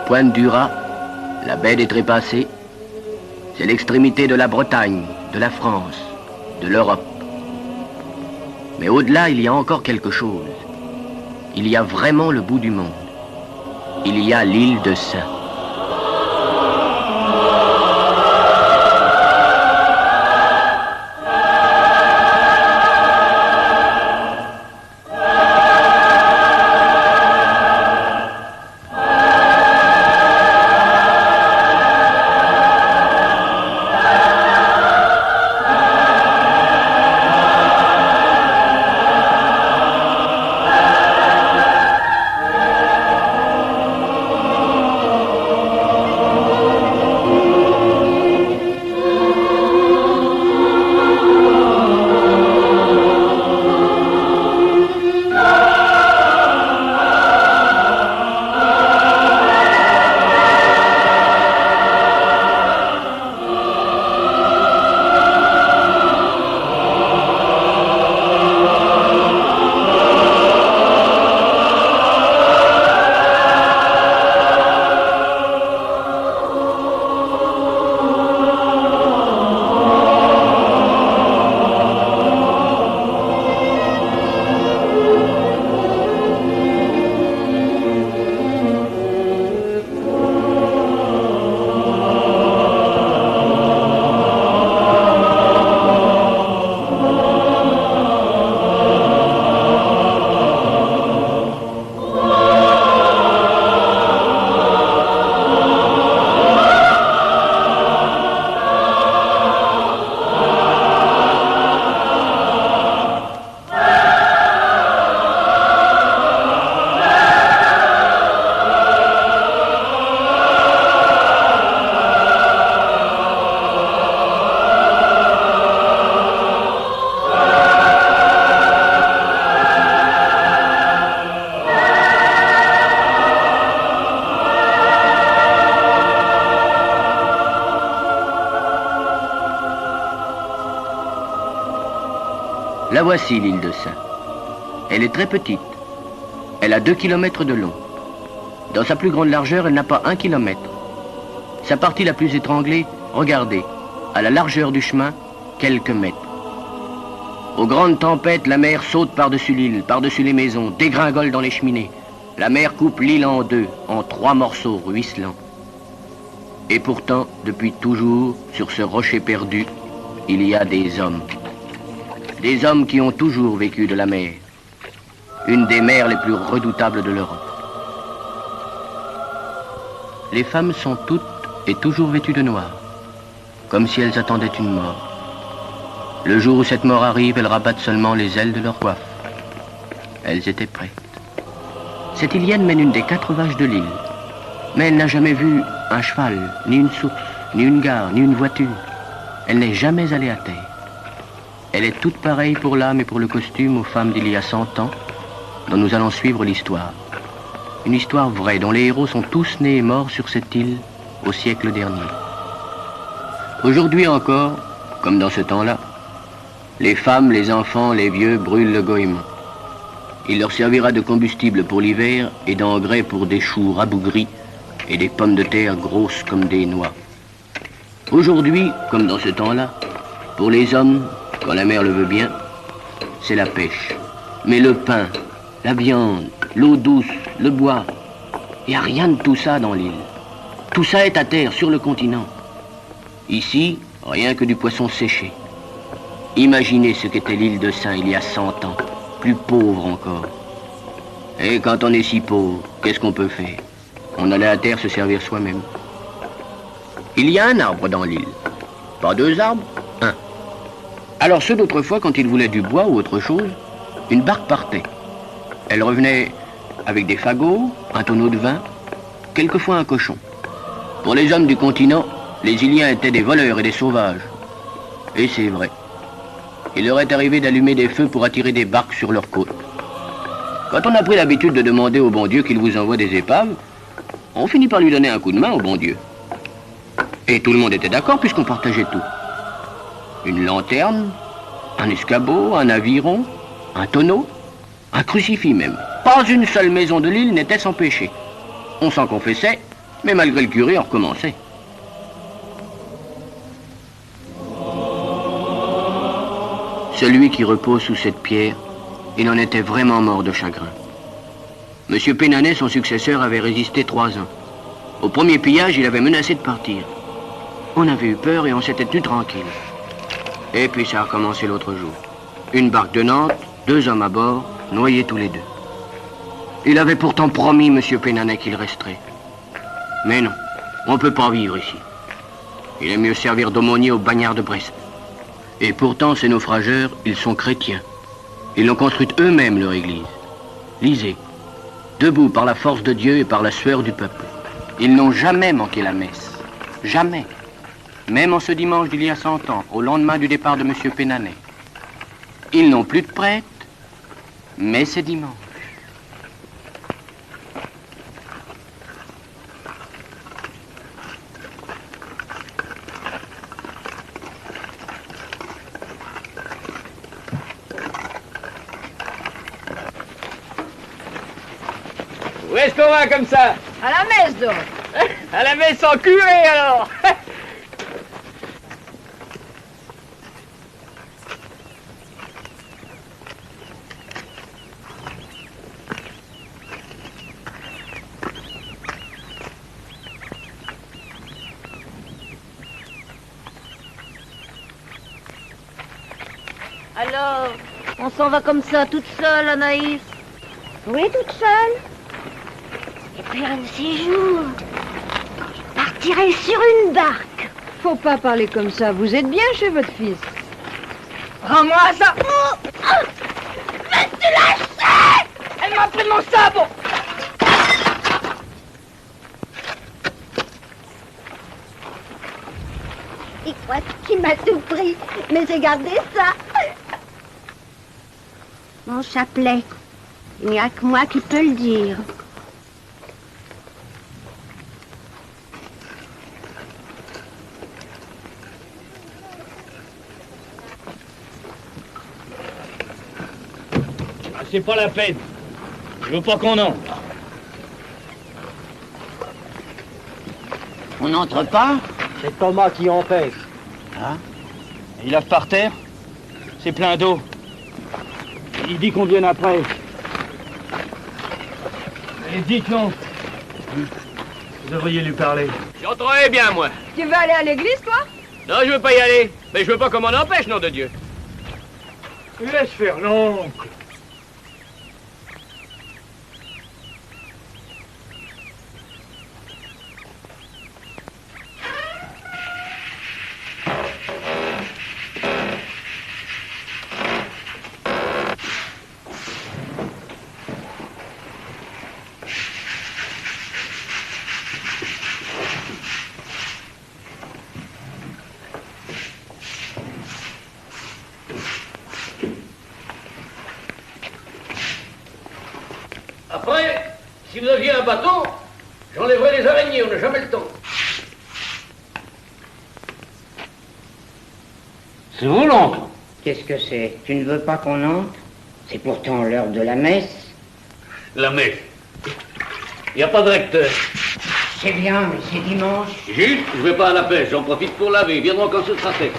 pointe du Raz, la baie des Trépassés, c'est l'extrémité de la Bretagne, de la France, de l'Europe. Mais au-delà, il y a encore quelque chose. Il y a vraiment le bout du monde. Il y a l'île de Sein. La voici, l'île de Sein. Elle est très petite. Elle a 2 kilomètres de long. Dans sa plus grande largeur, elle n'a pas 1 kilomètre. Sa partie la plus étranglée, regardez, à la largeur du chemin, quelques mètres. Aux grandes tempêtes, la mer saute par-dessus l'île, par-dessus les maisons, dégringole dans les cheminées. La mer coupe l'île en deux, en 3 morceaux ruisselants. Et pourtant, depuis toujours, sur ce rocher perdu, il y a des hommes. Des hommes qui ont toujours vécu de la mer. Une des mers les plus redoutables de l'Europe. Les femmes sont toutes et toujours vêtues de noir, comme si elles attendaient une mort. Le jour où cette mort arrive, elles rabattent seulement les ailes de leur coiffe. Elles étaient prêtes. Cette Ilienne mène une des 4 vaches de l'île, mais elle n'a jamais vu un cheval, ni une source, ni une gare, ni une voiture. Elle n'est jamais allée à terre. Elle est toute pareille pour l'âme et pour le costume aux femmes d'il y a 100 ans, dont nous allons suivre l'histoire. Une histoire vraie, dont les héros sont tous nés et morts sur cette île au siècle dernier. Aujourd'hui encore, comme dans ce temps-là, les femmes, les enfants, les vieux brûlent le goémon. Il leur servira de combustible pour l'hiver et d'engrais pour des choux rabougris et des pommes de terre grosses comme des noix. Aujourd'hui, comme dans ce temps-là, pour les hommes, quand la mer le veut bien, c'est la pêche. Mais le pain, la viande, l'eau douce, le bois, il n'y a rien de tout ça dans l'île. Tout ça est à terre, sur le continent. Ici, rien que du poisson séché. Imaginez ce qu'était l'île de Sein il y a 100 ans, plus pauvre encore. Et quand on est si pauvre, qu'est-ce qu'on peut faire? On allait à terre se servir soi-même. Il y a un arbre dans l'île. Pas 2 arbres, 1. Alors ceux d'autrefois, quand ils voulaient du bois ou autre chose, une barque partait. Elle revenait avec des fagots, un tonneau de vin, quelquefois un cochon. Pour les hommes du continent, les Iliens étaient des voleurs et des sauvages. Et c'est vrai. Il leur est arrivé d'allumer des feux pour attirer des barques sur leurs côtes. Quand on a pris l'habitude de demander au bon Dieu qu'il vous envoie des épaves, on finit par lui donner un coup de main au bon Dieu. Et tout le monde était d'accord puisqu'on partageait tout. Une lanterne, un escabeau, un aviron, un tonneau, un crucifix même. Pas une seule maison de l'île n'était sans péché. On s'en confessait Mais malgré le curé, on recommençait. Celui qui repose sous cette pierre, il en était vraiment mort de chagrin. Monsieur Pénanet, son successeur, avait résisté 3 ans. Au premier pillage, il avait menacé de partir. On avait eu peur et on s'était tenu tranquille. Et puis ça a recommencé l'autre jour. Une barque de Nantes, 2 hommes à bord, noyés tous les 2. Il avait pourtant promis, monsieur Pénanet, qu'il resterait. Mais non, on ne peut pas vivre ici. Il est mieux servir d'aumônier aux bagnards de Brest. Et pourtant, ces naufrageurs, ils sont chrétiens. Ils l'ont construite eux-mêmes, leur église. Lisez, debout par la force de Dieu et par la sueur du peuple. Ils n'ont jamais manqué la messe. Jamais. Même en ce dimanche d'il y a 100 ans, au lendemain du départ de monsieur Pénanet. Ils n'ont plus de prêtre, mais c'est dimanche. Où est-ce qu'on va comme ça? À la messe, donc. À la messe sans curé, alors. Alors, on s'en va comme ça, toute seule, Anaïs? Oui, toute seule. Et puis un de ces jours, je partirai sur une barque. Faut pas parler comme ça, vous êtes bien chez votre fils. Rends-moi ça. Mais tu lâches! Elle m'a pris mon sabot. Il croit qu'il m'a tout pris, mais j'ai gardé ça. Mon chapelet, il n'y a que moi qui peux le dire. C'est pas la peine. Je veux pas qu'on entre. On n'entre pas? C'est Thomas qui empêche. Hein? Il lave par terre. C'est plein d'eau. Il dit qu'on vienne après. Et dites non. Vous devriez lui parler. J'entrerai bien, moi. Tu veux aller à l'église, toi? Non, je veux pas y aller. Mais je veux pas qu'on m'en empêche, nom de Dieu. Laisse faire l'oncle. Après, si vous aviez un bâton, j'enlèverais les araignées, on n'a jamais le temps. C'est vous, l'oncle? Qu'est-ce que c'est? Tu ne veux pas qu'on entre? C'est pourtant l'heure de la messe. La messe. Il n'y a pas de recteur. C'est bien, mais c'est dimanche. Juste, je vais pas à la pêche, j'en profite pour laver. Ils viendront quand ce sera fait.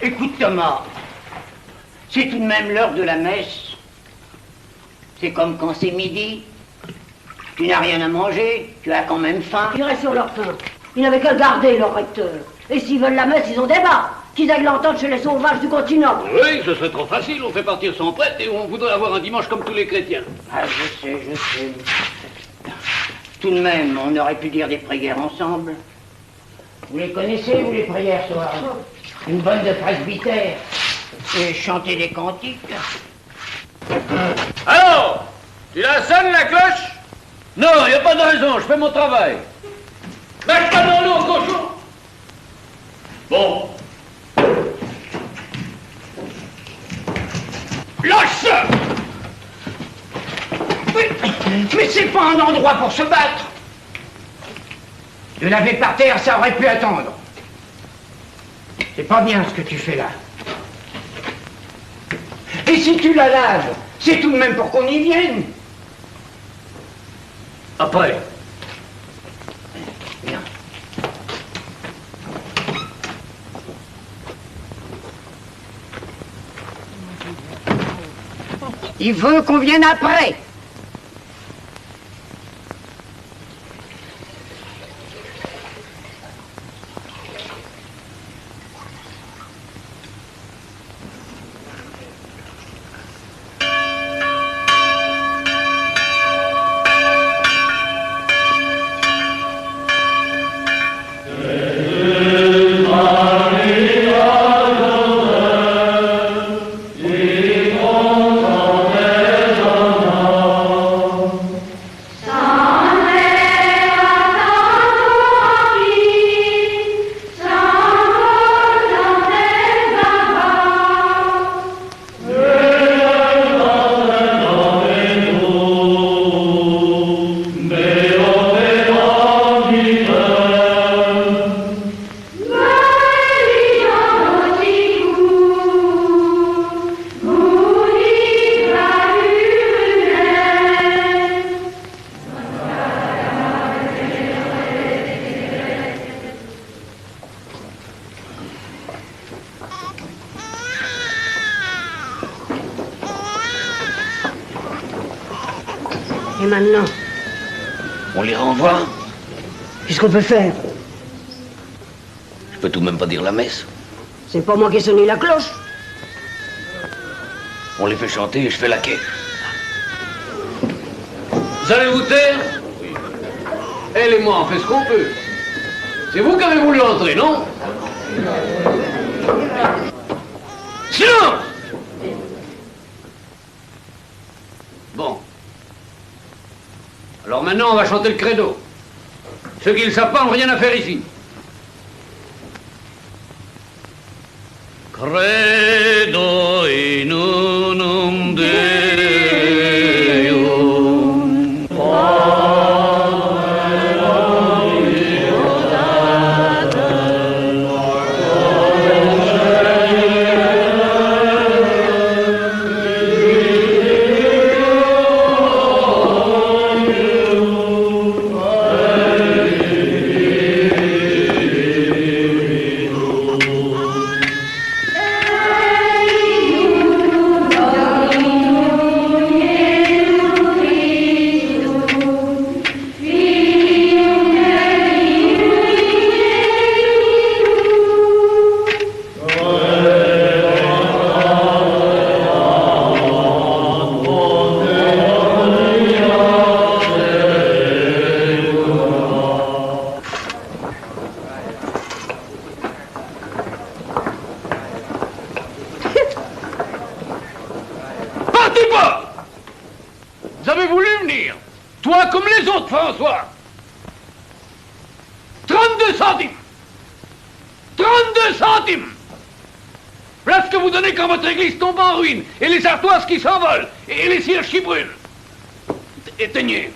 Écoute, Thomas, c'est tout de même l'heure de la messe. C'est comme quand c'est midi. Tu n'as rien à manger, tu as quand même faim. Ils restent sur leur faim. Ils n'avaient qu'à garder leur recteur. Et s'ils veulent la messe, ils ont des bas. Qu'ils aillent l'entendre chez les sauvages du continent. Oui, ce serait trop facile. On fait partir son prêtre et on voudrait avoir un dimanche comme tous les chrétiens. Ah, je sais. Tout de même, on aurait pu dire des prières ensemble. Vous les connaissez, vous, les prières, soir? Une bonne de presbytère. Et chanter des cantiques. Alors, tu la sonnes, la cloche? Non, il n'y a pas de raison, je fais mon travail. Mâche pas dans l'eau, cochon. Bon. Lâche ça. Mais c'est pas un endroit pour se battre. De laver par terre, ça aurait pu attendre. C'est pas bien ce que tu fais là. Et si tu la laves, c'est tout de même pour qu'on y vienne. Après. Viens. Il veut qu'on vienne après. Et maintenant, On les renvoie. qu'est-ce qu'on peut faire? Je peux tout de même pas dire la messe. C'est pas moi qui ai sonné la cloche. On les fait chanter et je fais la quai. Vous allez vous taire? Oui. Elle et moi, on fait ce qu'on peut. C'est vous qui avez voulu entrer, non? Silence! Bon. Alors maintenant, on va chanter le credo. Ceux qui ne le savent pas n'ont rien à faire ici. Credo in unum Deum. Partez pas! Vous avez voulu venir, toi comme les autres, François. 32 centimes! 32 centimes! Voilà ce que vous donnez quand votre église tombe en ruine, et les artoises qui s'envolent, et les cierges qui brûlent. Éteignez.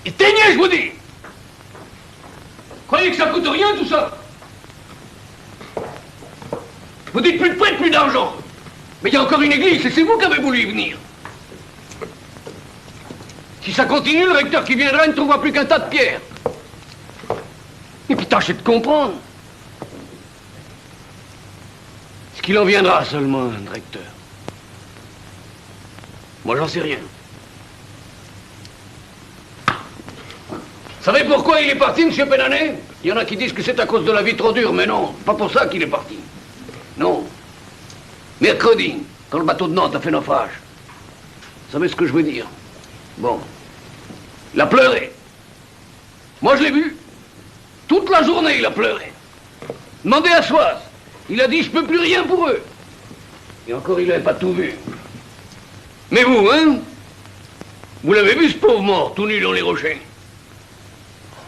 Éteignez, je vous dis! Croyez que ça coûte rien, tout ça? Vous dites plus de prêt, plus d'argent. Mais il y a encore une église, et c'est vous qui avez voulu y venir. Si ça continue, le recteur qui viendra ne trouvera plus qu'un tas de pierres. Et puis tâchez de comprendre. Ce qu'il en viendra seulement, un recteur. Moi, j'en sais rien. Vous savez pourquoi il est parti, M. Pénanet? Il y en a qui disent que c'est à cause de la vie trop dure, mais non, pas pour ça qu'il est parti. Non. Mercredi, quand le bateau de Nantes a fait naufrage. Vous savez ce que je veux dire? Bon. Il a pleuré. Moi, je l'ai vu. Toute la journée, il a pleuré. Demandez à Soise. Il a dit, je peux plus rien pour eux. Et encore, il n'avait pas tout vu. Mais vous, hein? Vous l'avez vu, ce pauvre mort, tout nu dans les rochers?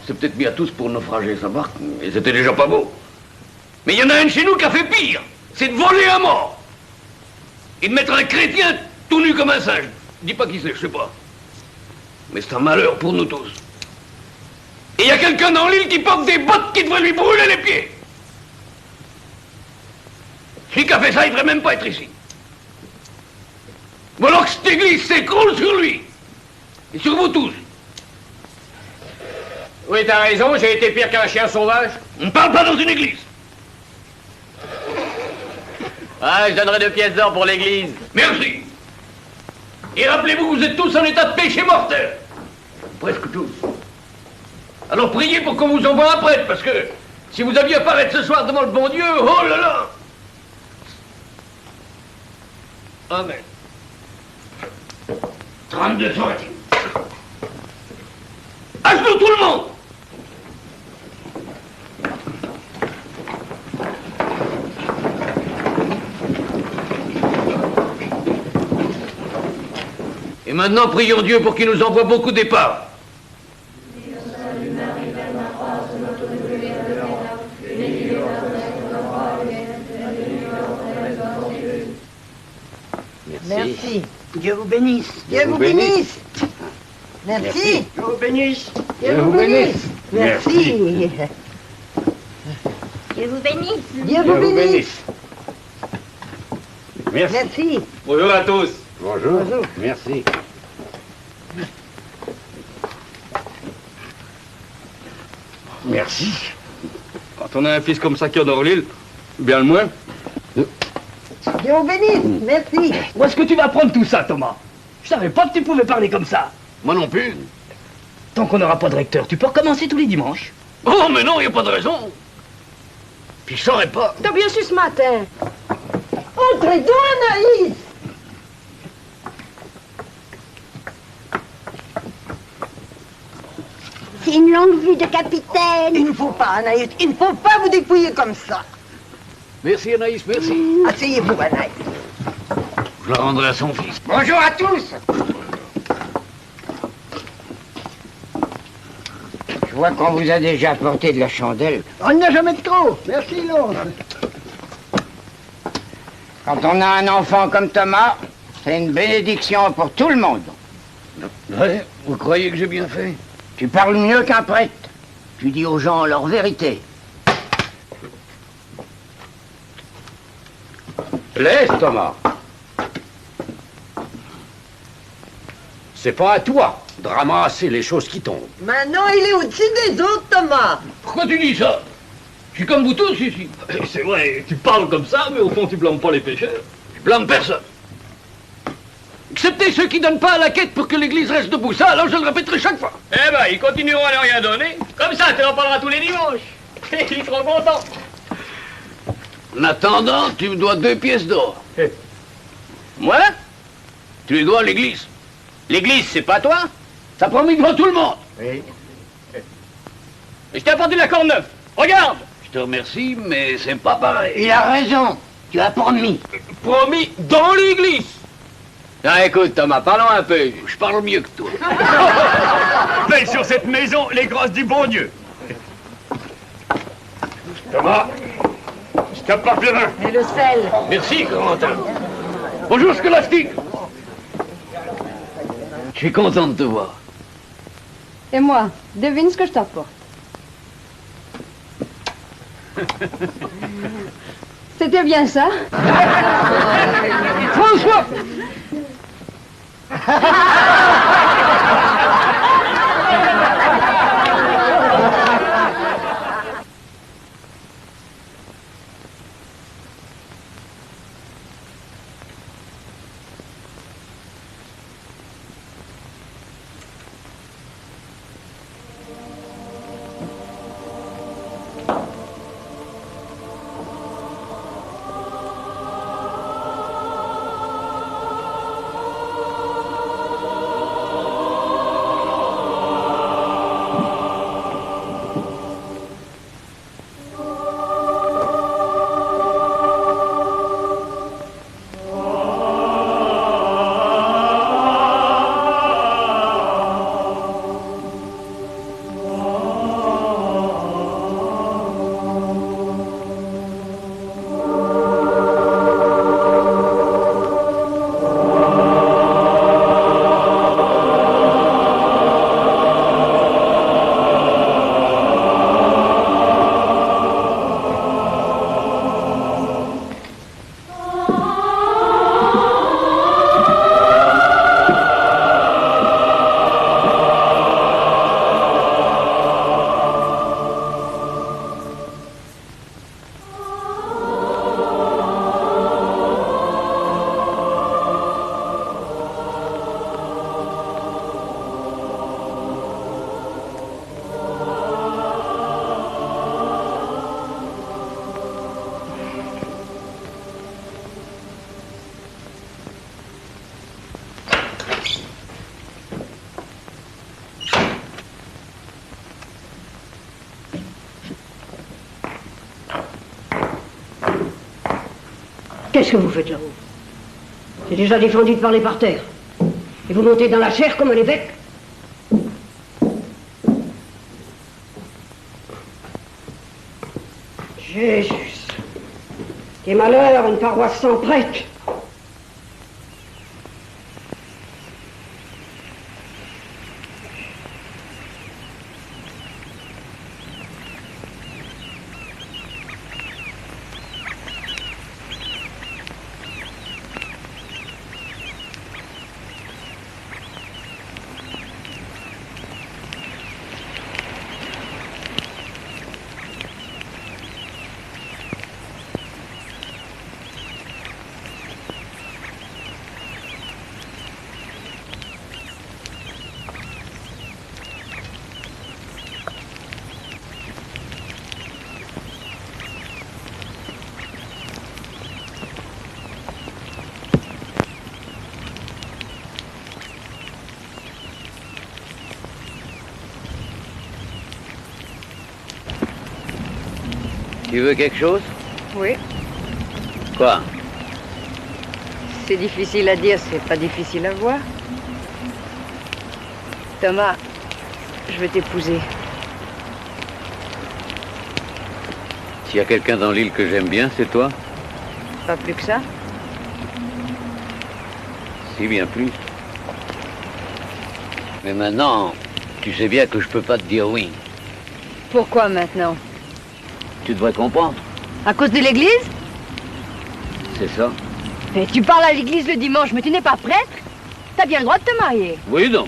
C'est peut-être mis à tous pour naufrager sa barque, mais c'était déjà pas beau. Mais il y en a un de chez nous qui a fait pire. C'est de voler à mort. Et de mettre un chrétien tout nu comme un singe. Dis pas qui c'est, je sais pas. Mais c'est un malheur pour nous tous. Et il y a quelqu'un dans l'île qui porte des bottes qui devraient lui brûler les pieds. Celui qui a fait ça, il devrait même pas être ici. Ou alors que cette église s'écroule sur lui. Et sur vous tous. Oui, t'as raison, j'ai été pire qu'un chien sauvage. On ne parle pas dans une église. Ah, je donnerai 2 pièces d'or pour l'église. Merci. Et rappelez-vous, vous êtes tous en état de péché mortel. Presque tous. Alors priez pour qu'on vous envoie un prêtre, parce que si vous aviez à paraître ce soir devant le bon Dieu, oh là là. Amen. 32 sorties. À genoux tout le monde. Et maintenant, prions Dieu pour qu'il nous envoie beaucoup d'épargne. Merci. Dieu vous bénisse. Dieu vous bénisse. Merci. Dieu vous bénisse. Dieu vous bénisse. Merci. Dieu vous bénisse. Dieu vous bénisse. Merci. Merci. Bonjour à tous. Bonjour. Bonjour. Merci. Merci. Quand on a un fils comme ça qui adore l'île, bien le moins. Dieu vous bénisse. Merci. Où est-ce que tu vas prendre tout ça, Thomas? Je savais pas que tu pouvais parler comme ça. Moi non plus. Tant qu'on n'aura pas de recteur, tu peux recommencer tous les dimanches. Oh, mais non, il n'y a pas de raison. Puis je saurais pas. T'as bien su ce matin. Entrez donc, Anaïs. C'est une longue vue de capitaine. Il ne faut pas, Anaïs. Il ne faut pas vous dépouiller comme ça. Merci Anaïs, merci. Asseyez-vous, Anaïs. Je la rendrai à son fils. Bonjour à tous. Je vois qu'on vous a déjà apporté de la chandelle. On n'a jamais de trop. Merci, l'autre. Quand on a un enfant comme Thomas, c'est une bénédiction pour tout le monde. Ouais, vous croyez que j'ai bien fait? Tu parles mieux qu'un prêtre. Tu dis aux gens leur vérité. Laisse, Thomas. C'est pas à toi de ramasser les choses qui tombent. Maintenant, il est au-dessus des autres, Thomas. Pourquoi tu dis ça? Je suis comme vous tous ici. C'est vrai, tu parles comme ça, mais au fond, tu blâmes pas les pécheurs. Je blâme personne. Excepté ceux qui donnent pas à la quête pour que l'église reste debout. Ça, alors je le répéterai chaque fois. Eh ben, ils continueront à ne rien donner. Comme ça, tu en parleras tous les dimanches. Ils seront contents. En attendant, tu me dois 2 pièces d'or. Moi? Tu les dois à l'église. L'église, c'est pas toi? T'as promis devant tout le monde. Oui. Et je t'ai apporté la corne neuve. Regarde! Je te remercie, mais c'est pas pareil. Il a raison. Tu as promis. Promis dans l'église. Ah, écoute, Thomas, parlons un peu. Je parle mieux que toi. Veille sur cette maison les grâces du bon Dieu. Thomas, je tape pas Pierrin. Et le sel. Merci, Corentin. Bonjour, Scolastique. Je suis content de te voir. Et moi, devine ce que je t'apporte. C'était bien ça? François! Qu'est-ce que vous faites là-haut? C'est déjà défendu de parler par terre. Et vous montez dans la chair comme l'évêque? Jésus! Quel malheur, une paroisse sans prêtre! Tu veux quelque chose? Oui. Quoi? C'est difficile à dire, c'est pas difficile à voir. Thomas, je veux t'épouser. S'il y a quelqu'un dans l'île que j'aime bien, c'est toi? Pas plus que ça? Si, bien plus. Mais maintenant, tu sais bien que je peux pas te dire oui. Pourquoi maintenant? Tu devrais comprendre. À cause de l'église? C'est ça? Mais tu parles à l'église le dimanche, mais tu n'es pas prêtre? T'as bien le droit de te marier. Oui, non.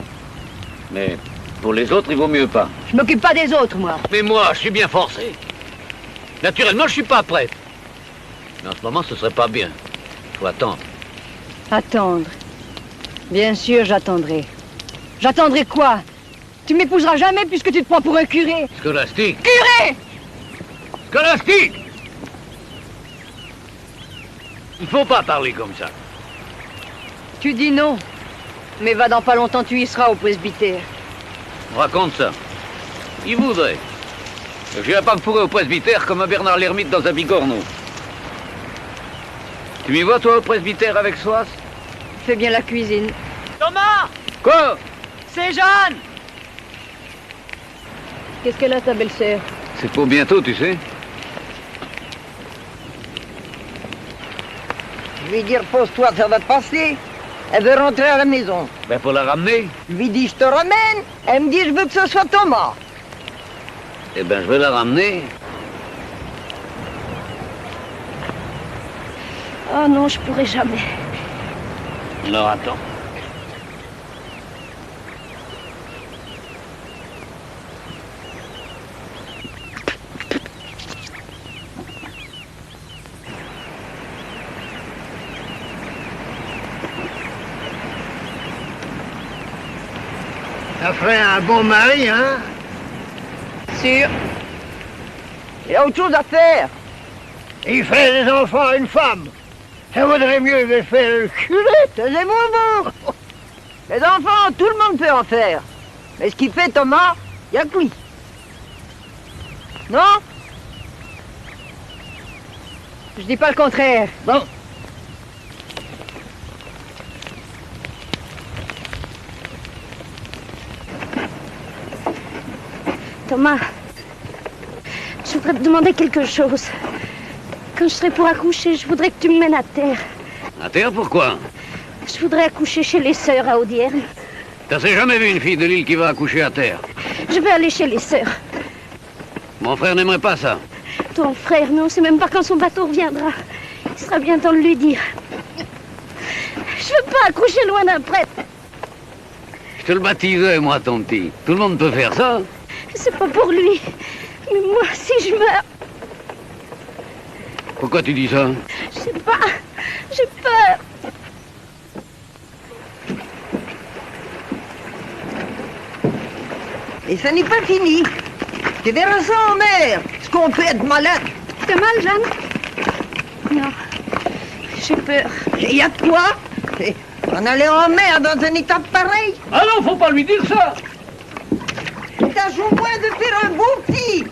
Mais pour les autres, il vaut mieux pas. Je m'occupe pas des autres, moi. Mais moi, je suis bien forcé. Naturellement, je suis pas prêtre. Mais en ce moment, ce serait pas bien. Faut attendre. Attendre. Bien sûr, j'attendrai. J'attendrai quoi? Tu m'épouseras jamais puisque tu te prends pour un curé. Scolastique. Curé! Scolastique! Il faut pas parler comme ça. Tu dis non. Mais va dans pas longtemps, tu y seras au presbytère. Raconte ça. Il voudrait. Je viens pas me fourrer au presbytère comme un Bernard l'ermite dans un bigorneau. Tu m'y vois, toi, au presbytère avec Soas? Fais bien la cuisine. Thomas! Quoi? C'est Jeanne! Qu'est-ce qu'elle a, ta belle-sœur? C'est pour bientôt, tu sais. Je lui dire, pose-toi, ça va te passer. Elle veut rentrer à la maison. Ben, pour la ramener. Je lui dis, je te ramène. Elle me dit, je veux que ce soit Thomas. Eh ben, je vais la ramener. Oh non, je pourrai jamais. Alors, attends. Ça ferait un bon mari, hein? Sûr. Il a autre chose à faire. Il fait des enfants à une femme. Ça vaudrait mieux que faire le curé. C'est moins bon. Les enfants, tout le monde peut en faire. Mais ce qu'il fait Thomas, il n'y a que lui. Non? Je dis pas le contraire. Bon. Thomas, je voudrais te demander quelque chose. Quand je serai pour accoucher, je voudrais que tu me mènes à terre. À terre, pourquoi? Je voudrais accoucher chez les sœurs à Audierne. T'as jamais vu une fille de l'île qui va accoucher à terre? Je veux aller chez les sœurs. Mon frère n'aimerait pas ça. Ton frère, non, c'est même pas quand son bateau reviendra. Il sera bien temps de lui dire. Je veux pas accoucher loin d'un prêtre. Je te le baptisais, moi, ton petit. Tout le monde peut faire ça. C'est pas pour lui. Mais moi, si je meurs, Pourquoi tu dis ça? je sais pas. J'ai peur. Et ça n'est pas fini. Tu verras ça en mer, ce qu'on peut être malade. T'as mal, Jeanne? Non. J'ai peur. Il y a de quoi? On allait en mer dans un état pareil. Ah non, faut pas lui dire ça. Tâche au moins de faire un beau petit.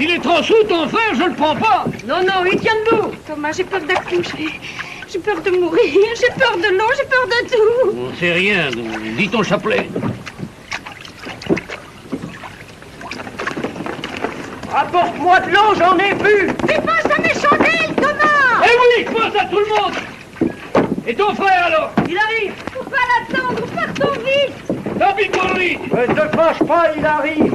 S'il est trop sous ton frère, je le prends pas. Non, non, il tient debout. Thomas, j'ai peur d'accoucher. J'ai peur de mourir. J'ai peur de l'eau. J'ai peur de tout. On sait rien. Dis ton chapelet. Apporte-moi de l'eau, j'en ai bu. Fais pas ça mes chandelles, Thomas. Eh oui, je pense à tout le monde. Et ton frère alors? Il arrive. Faut pas l'attendre, partons vite. Tant pis pour lui. Ne te fâche pas, il arrive.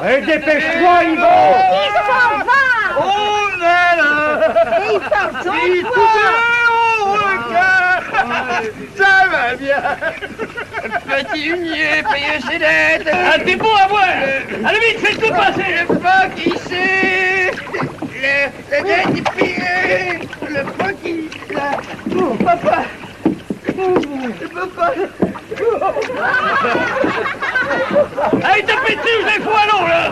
Allez, dépêche-toi, Ivo. Il s'en va. Oh là là. Et il part sans Ça va bien. Petit hunier, paye ses dettes. Ah, t'es beau à voir. Allez vite, fais-le passer. Le pas qui sait. La dette est payée. Le pas qui... Oh, papa. Papa. Allez, tapez dessus, je les fous à l'eau, là.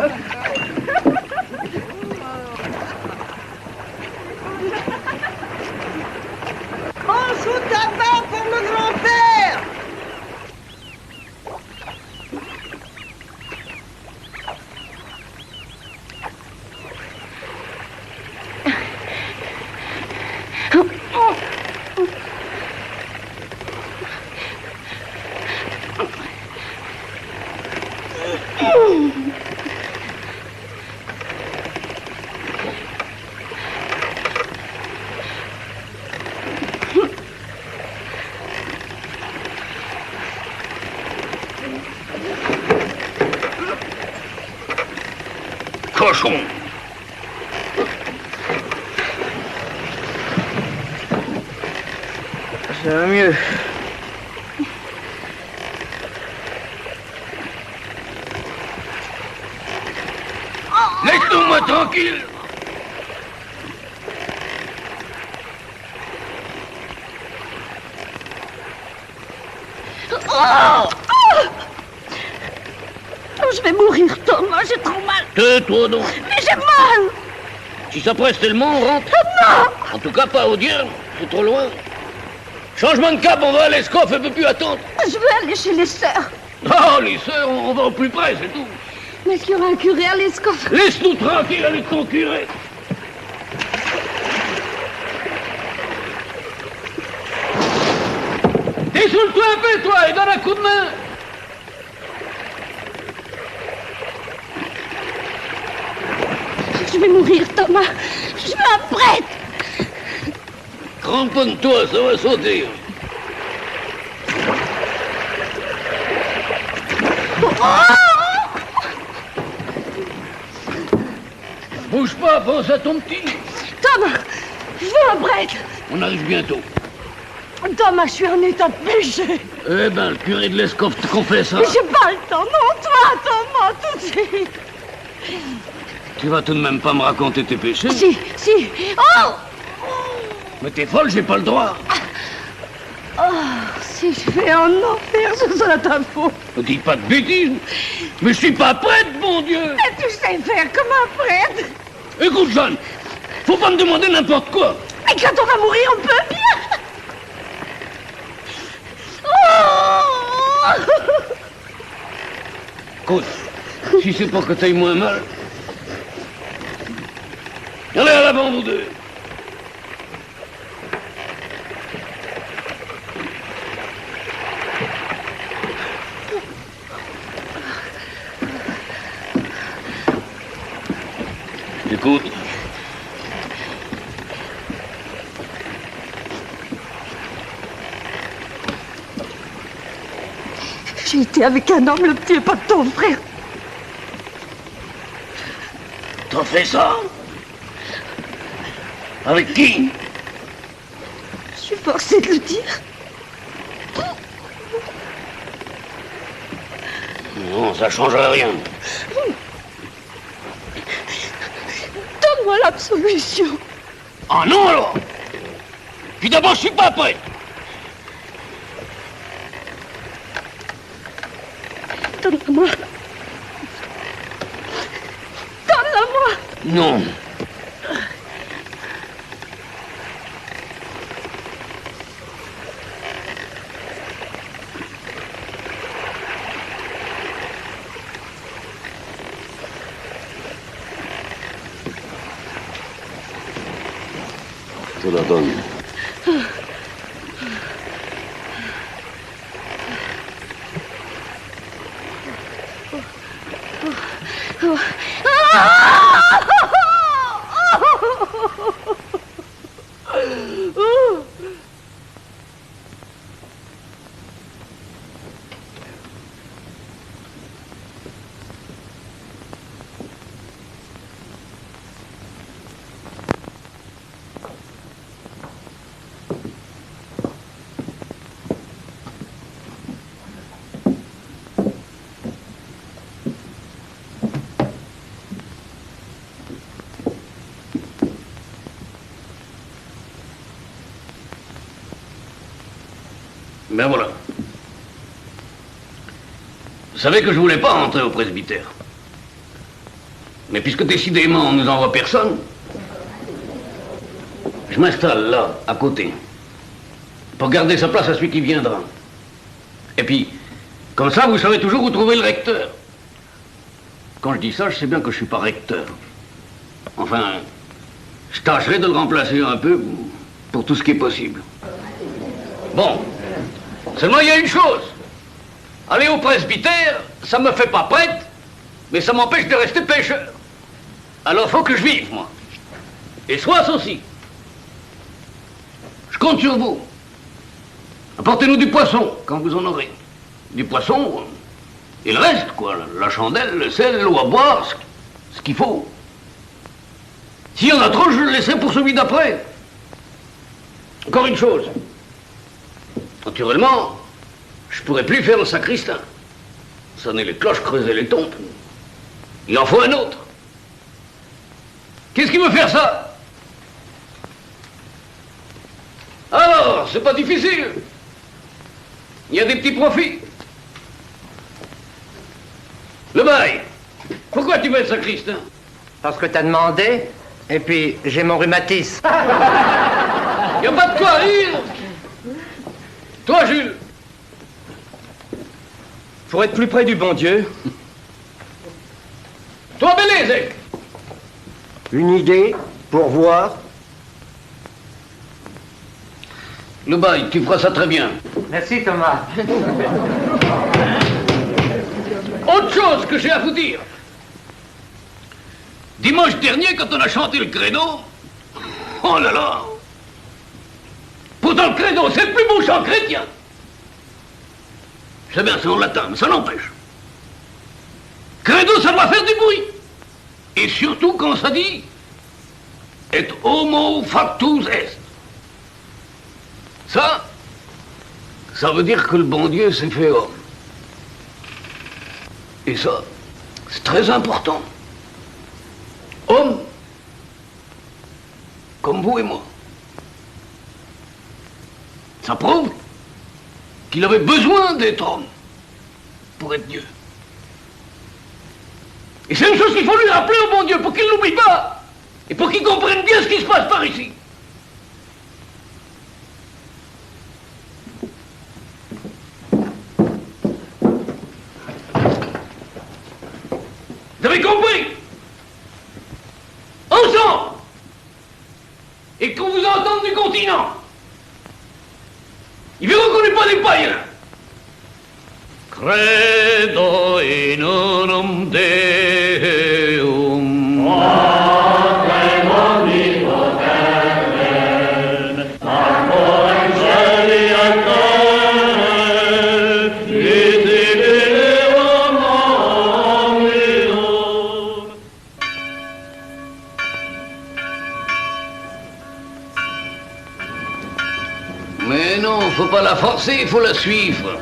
Prends sous tabac pour le grand-père. Cochon. Ça va mieux. Laisse-nous-moi tranquille. Oh, je vais mourir, Thomas. J'ai trop mal. Tais-toi donc. Mais j'ai mal. Si ça presse tellement, on rentre. Non. En tout cas, pas au diable. C'est trop loin. Changement de cap, on va à l'Escoff, on peut plus attendre. Je vais aller chez les sœurs. Oh, les sœurs, on va au plus près, c'est tout. Mais est-ce qu'il y aura un curé à l'Escoff? Laisse-nous tranquille avec ton curé. Dessoule-toi un peu, toi, et donne un coup de main. Je vais mourir, Thomas. Je suis un prêtre. Cramponne-toi, ça va sauter. Bouge pas, pense à ton petit. Thomas, je veux un prêtre. On arrive bientôt. Thomas, je suis en état de péché. Eh ben, le curé de l'Escoff te confesse ça. Mais j'ai pas le temps. Non, toi, Thomas, tout de suite. Tu vas tout de même pas me raconter tes péchés? Si, si. Oh! Mais t'es folle, j'ai pas le droit. Oh, si je vais en enfer, ce sera ta faute. Ne dis pas de bêtises. Mais je suis pas prêtre, mon Dieu. Mais tu sais faire comme un prêtre. Écoute, Jeanne, faut pas me demander n'importe quoi. Mais quand on va mourir, on peut bien. Oh! Écoute, si c'est pour que t'ailles moins mal... Allez à l'avant, vous deux. Écoute. J'ai été avec un homme, le petit pas de ton frère. T'as fait ça? Avec qui? Je suis forcée de le dire. Non, ça changera rien. Donne-moi l'absolution. Ah non alors? Puis d'abord, je suis pas prêt. Donne-la-moi. Donne-la-moi. Non. Je te la donne. Ben voilà. Vous savez que je voulais pas rentrer au presbytère. Mais puisque décidément on nous envoie personne, je m'installe là, à côté, pour garder sa place à celui qui viendra. Et puis, comme ça, vous savez toujours où trouver le recteur. Quand je dis ça, je sais bien que je suis pas recteur. Enfin, je tâcherai de le remplacer un peu pour tout ce qui est possible. Bon. Seulement, il y a une chose. Aller au presbytère, ça me fait pas prêtre, mais ça m'empêche de rester pêcheur. Alors, faut que je vive, moi. Et Soisse aussi. Je compte sur vous. Apportez-nous du poisson, quand vous en aurez. Du poisson, et le reste, quoi. La chandelle, le sel, l'eau à boire, ce qu'il faut. S'il y en a trop, je le laisserai pour celui d'après. Encore une chose. Naturellement, je pourrais plus faire le sacristain. Sonner les cloches, creuser les tombes. Il en faut un autre. Qu'est-ce qui veut faire ça? Alors, c'est pas difficile. Il y a des petits profits. Le bail. Pourquoi tu veux être sacristain? Parce que t'as demandé, et puis j'ai mon rhumatisme. Il n'y a pas de quoi rire. Toi, Jules. Pour être plus près du bon Dieu. Toi, Bélézek. Une idée pour voir. Le bail, tu feras ça très bien. Merci, Thomas. Autre chose que j'ai à vous dire. Dimanche dernier, quand on a chanté le credo, oh là là. Pourtant, le credo, c'est le plus beau chant chrétien. C'est bien, c'est en latin, mais ça n'empêche. Credo, ça doit faire du bruit. Et surtout quand ça dit et homo factus est. Ça veut dire que le bon Dieu s'est fait homme. Et ça, c'est très important. Homme, comme vous et moi. Ça prouve qu'il avait besoin d'être homme pour être Dieu. Et c'est une chose qu'il faut lui rappeler au bon Dieu pour qu'il ne l'oublie pas et pour qu'il comprenne bien ce qui se passe par ici. Vous avez compris? Ensemble! Et qu'on vous entende du continent. Ils verront qu'on n'est pas des païens. Credo in unum Deum. Mais non, faut pas la forcer, il faut la suivre.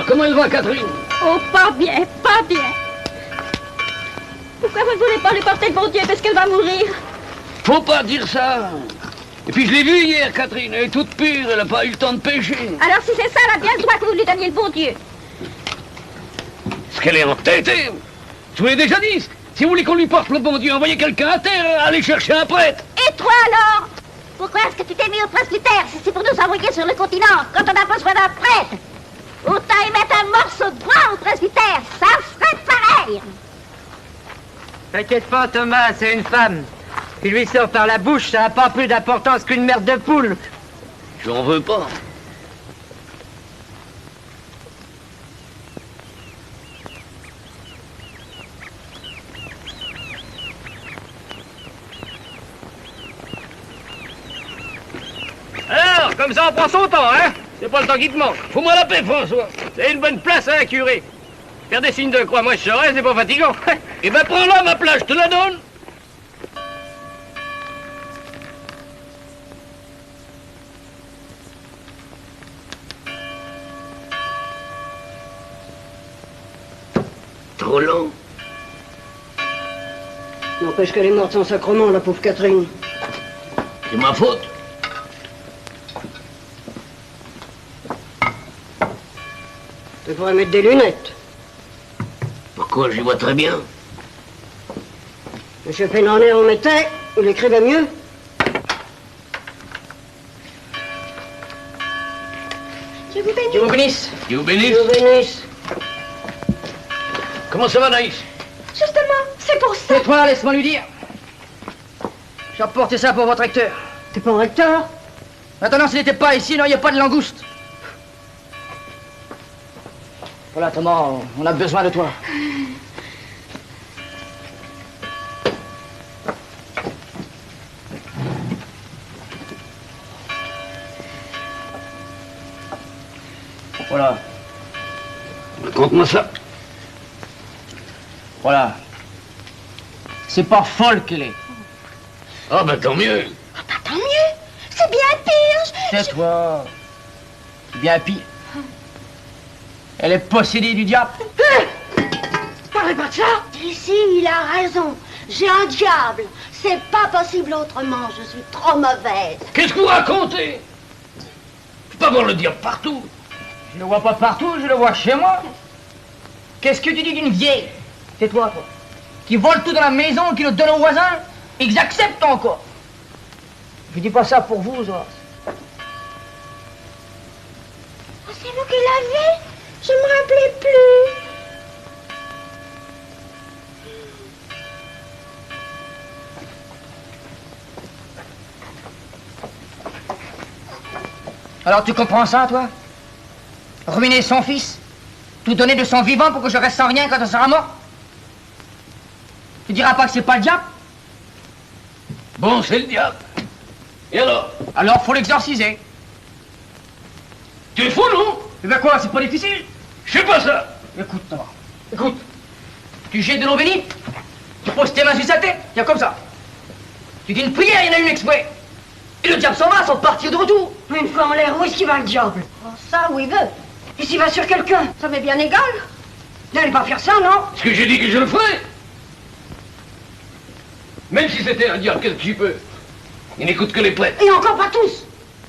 comment elle va, Catherine? Oh, pas bien, pas bien. Pourquoi vous ne voulez pas lui porter le bon Dieu parce qu'elle va mourir? Faut pas dire ça. Et puis je l'ai vue hier, Catherine. Elle est toute pure, elle n'a pas eu le temps de pécher. Alors si c'est ça, elle a bien le droit que vous lui donniez le bon Dieu. Ce qu'elle est entêtée. Je vous l'ai déjà dit. Si vous voulez qu'on lui porte le bon Dieu, envoyez quelqu'un à terre, allez chercher un prêtre. Et toi alors? Pourquoi est-ce que tu t'es mis au presbytère si c'est pour nous envoyer sur le continent quand on a besoin d'un prêtre? Autant y mettre un morceau de bois au presbytère, ça serait pareil. T'inquiète pas, Thomas, c'est une femme. Qui lui sort par la bouche, ça n'a pas plus d'importance qu'une merde de poule. J'en veux pas. Alors, comme ça, on prend son temps, hein? C'est pas le temps qui te manque. Fous-moi la paix, François. C'est une bonne place, hein, curé? Faire des signes de croix, moi je saurais, c'est pas fatigant. Eh ben, prends-la, ma place, je te la donne. Trop long. N'empêche qu'elle est morte sans sacrement, la pauvre Catherine. C'est ma faute. Tu devrais mettre des lunettes. Pourquoi? J'y vois très bien. Monsieur Pénaner en mettait, il écrivait mieux. Dieu vous bénisse. Dieu vous bénisse. Dieu vous bénisse. Dieu vous bénisse. Comment ça va, Naïs? Justement, c'est pour ça. Tais-toi, laisse-moi lui dire. J'ai apporté ça pour votre recteur. T'es pas un recteur? Maintenant, s'il n'était pas ici, il n'y a pas de langouste. Voilà, Thomas, on a besoin de toi. Voilà. Raconte-moi ça. Voilà. C'est pas folle qu'elle est. Ah, ben tant mieux. Ah, bah, tant mieux. C'est bien pire. Tais-toi. C'est bien pire. Elle est possédée du diable. Parlez pas de ça. Ici, il a raison. J'ai un diable. C'est pas possible autrement. Je suis trop mauvaise. Qu'est-ce que vous racontez? Je peux pas voir le diable partout. Je le vois pas partout, je le vois chez moi. Qu'est-ce que tu dis d'une vieille? Tais-toi, toi. Qui vole tout dans la maison, qui le donne aux voisins. Ils acceptent encore. Je dis pas ça pour vous, ça. Oh, c'est vous qui l'avez? Je me rappelais plus. Alors tu comprends ça, toi? Ruiner son fils? Tout donner de son vivant pour que je reste sans rien quand on sera mort? Tu diras pas que c'est pas le diable? Bon, c'est le diable. Et alors? Alors faut l'exorciser. Tu es fou, non? Eh ben quoi, c'est pas difficile? Je sais pas ça. Écoute, Thomas, écoute. Tu jettes de l'eau bénite, tu poses tes mains sur sa tête, tiens comme ça. Tu dis une prière, il y en a une exprès. Et le diable s'en va, sans partir de retour. Mais une fois en l'air, où est-ce qu'il va, le diable? Oh, ça, où il veut. Et s'il va sur quelqu'un? Ça m'est bien égal. N'allez pas faire ça, non? Est-ce que j'ai dit que je le ferais? Même si c'était un diable, qu'est-ce que j'y peux? Il n'écoute que les prêtres. Et encore pas tous.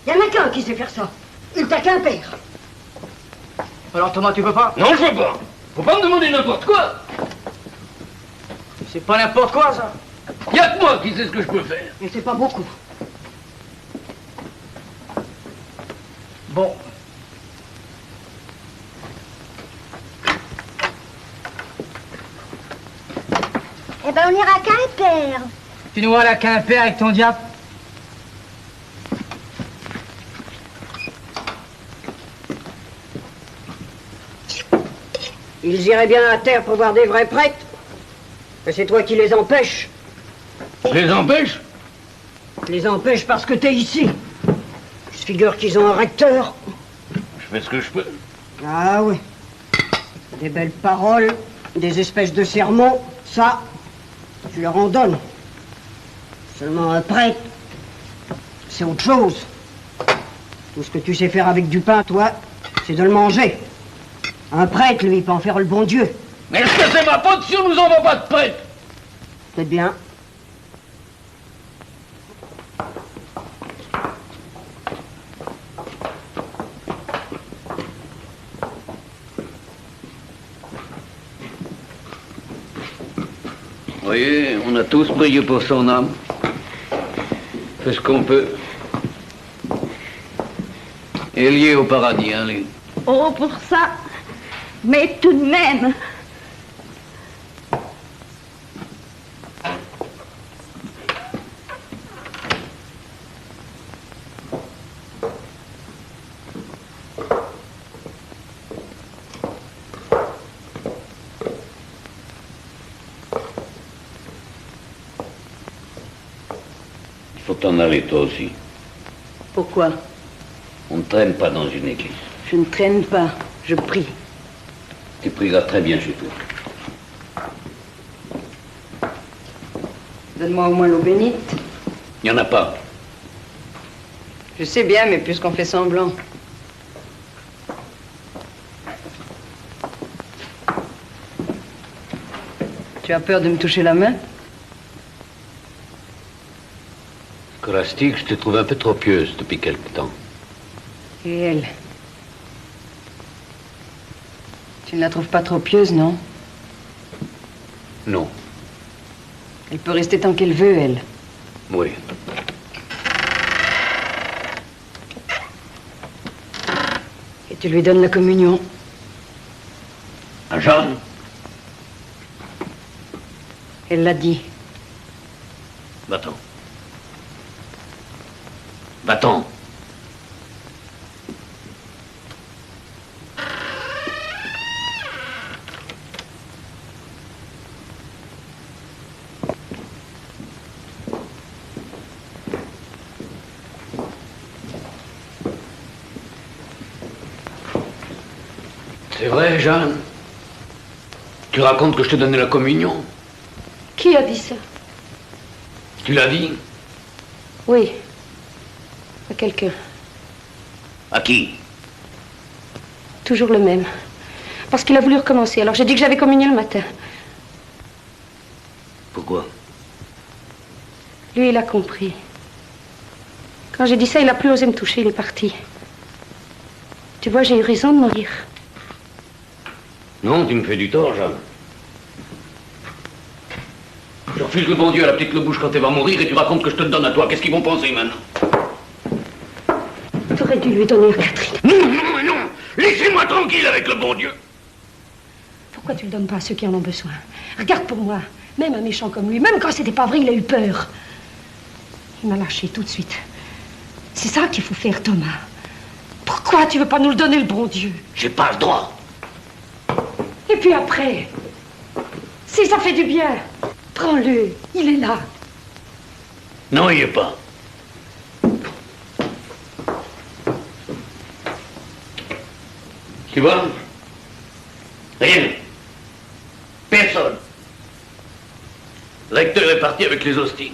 Il y en a qu'un qui sait faire ça. Il t'a qu'un père. Alors Thomas, tu peux pas? Non, je veux pas. Faut pas me demander n'importe quoi. C'est pas n'importe quoi, ça. Y a que moi qui sais ce que je peux faire. Et c'est pas beaucoup. Bon. Eh ben, on ira qu'à un père. Tu nous vois là qu'un père avec ton diable? Ils iraient bien à terre pour voir des vrais prêtres. Mais c'est toi qui les empêches. Je les empêche? Je les empêche parce que t'es ici. Je figure qu'ils ont un recteur. Je fais ce que je peux. Ah oui. Des belles paroles, des espèces de sermons, ça, tu leur en donnes. Seulement un prêtre, c'est autre chose. Tout ce que tu sais faire avec du pain, toi, c'est de le manger. Un prêtre, lui, peut en faire le bon Dieu. Mais est-ce que c'est ma faute si on nous envoie pas de prêtre? Peut-être bien. Vous voyez, on a tous prié pour son âme. Fait ce qu'on peut. Et lié au paradis, hein, lui. Oh, pour ça. Mais tout de même. Il faut t'en aller, toi aussi. Pourquoi? On ne traîne pas dans une église. Je ne traîne pas, je prie. Tu prieras très bien chez toi. Donne-moi au moins l'eau bénite. Il n'y en a pas. Je sais bien, mais puisqu'on fait semblant. Tu as peur de me toucher la main? Scolastique, je te trouve un peu trop pieuse depuis quelque temps. Et elle? Tu ne la trouves pas trop pieuse, non? Non. Elle peut rester tant qu'elle veut, elle. Oui. Et tu lui donnes la communion. À Jeanne? Elle l'a dit. Va-t'en. Va-t'en. C'est vrai, Jeanne? Tu racontes que je te donnais la communion? Qui a dit ça? Tu l'as dit? Oui. À quelqu'un. À qui? Toujours le même. Parce qu'il a voulu recommencer. Alors j'ai dit que j'avais communié le matin. Pourquoi? Lui, il a compris. Quand j'ai dit ça, il n'a plus osé me toucher, il est parti. Tu vois, j'ai eu raison de mourir. Non, tu me fais du tort, Jeanne. Tu refuses le bon Dieu à la petite Lebouche quand elle va mourir et tu racontes que je te le donne à toi. Qu'est-ce qu'ils vont penser maintenant? T'aurais dû lui donner à Catherine. Non, non, non! Laissez-moi tranquille avec le bon Dieu! Pourquoi tu le donnes pas à ceux qui en ont besoin? Regarde pour moi. Même un méchant comme lui, même quand c'était pas vrai, il a eu peur. Il m'a lâché tout de suite. C'est ça qu'il faut faire, Thomas. Pourquoi tu veux pas nous le donner, le bon Dieu? J'ai pas le droit. Et puis après, si ça fait du bien, prends-le, il est là. Non, il est pas. Tu vois? Rien. Personne. Le recteur est parti avec les hosties.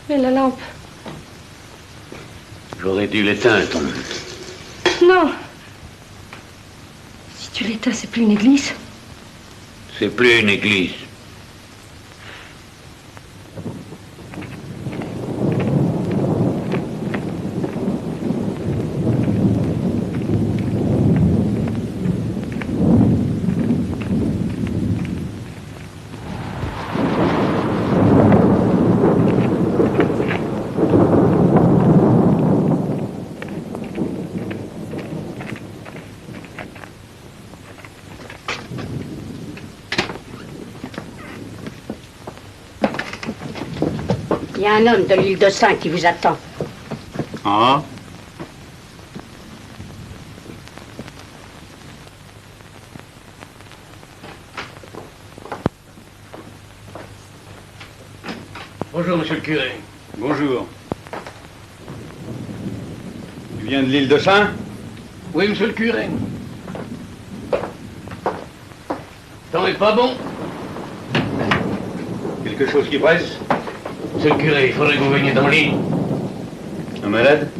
Mais la lampe... J'aurais dû l'éteindre. Non. Si tu l'éteins, c'est plus une église. C'est plus une église. Il y a un homme de l'île de Saint qui vous attend. Ah? Bonjour, monsieur le curé. Bonjour. Tu viens de l'île de Saint? Oui, monsieur le curé. T'en es pas bon? Quelque chose qui presse? C'est le curé, il faudrait que vous veniez dans le lit. Un malade?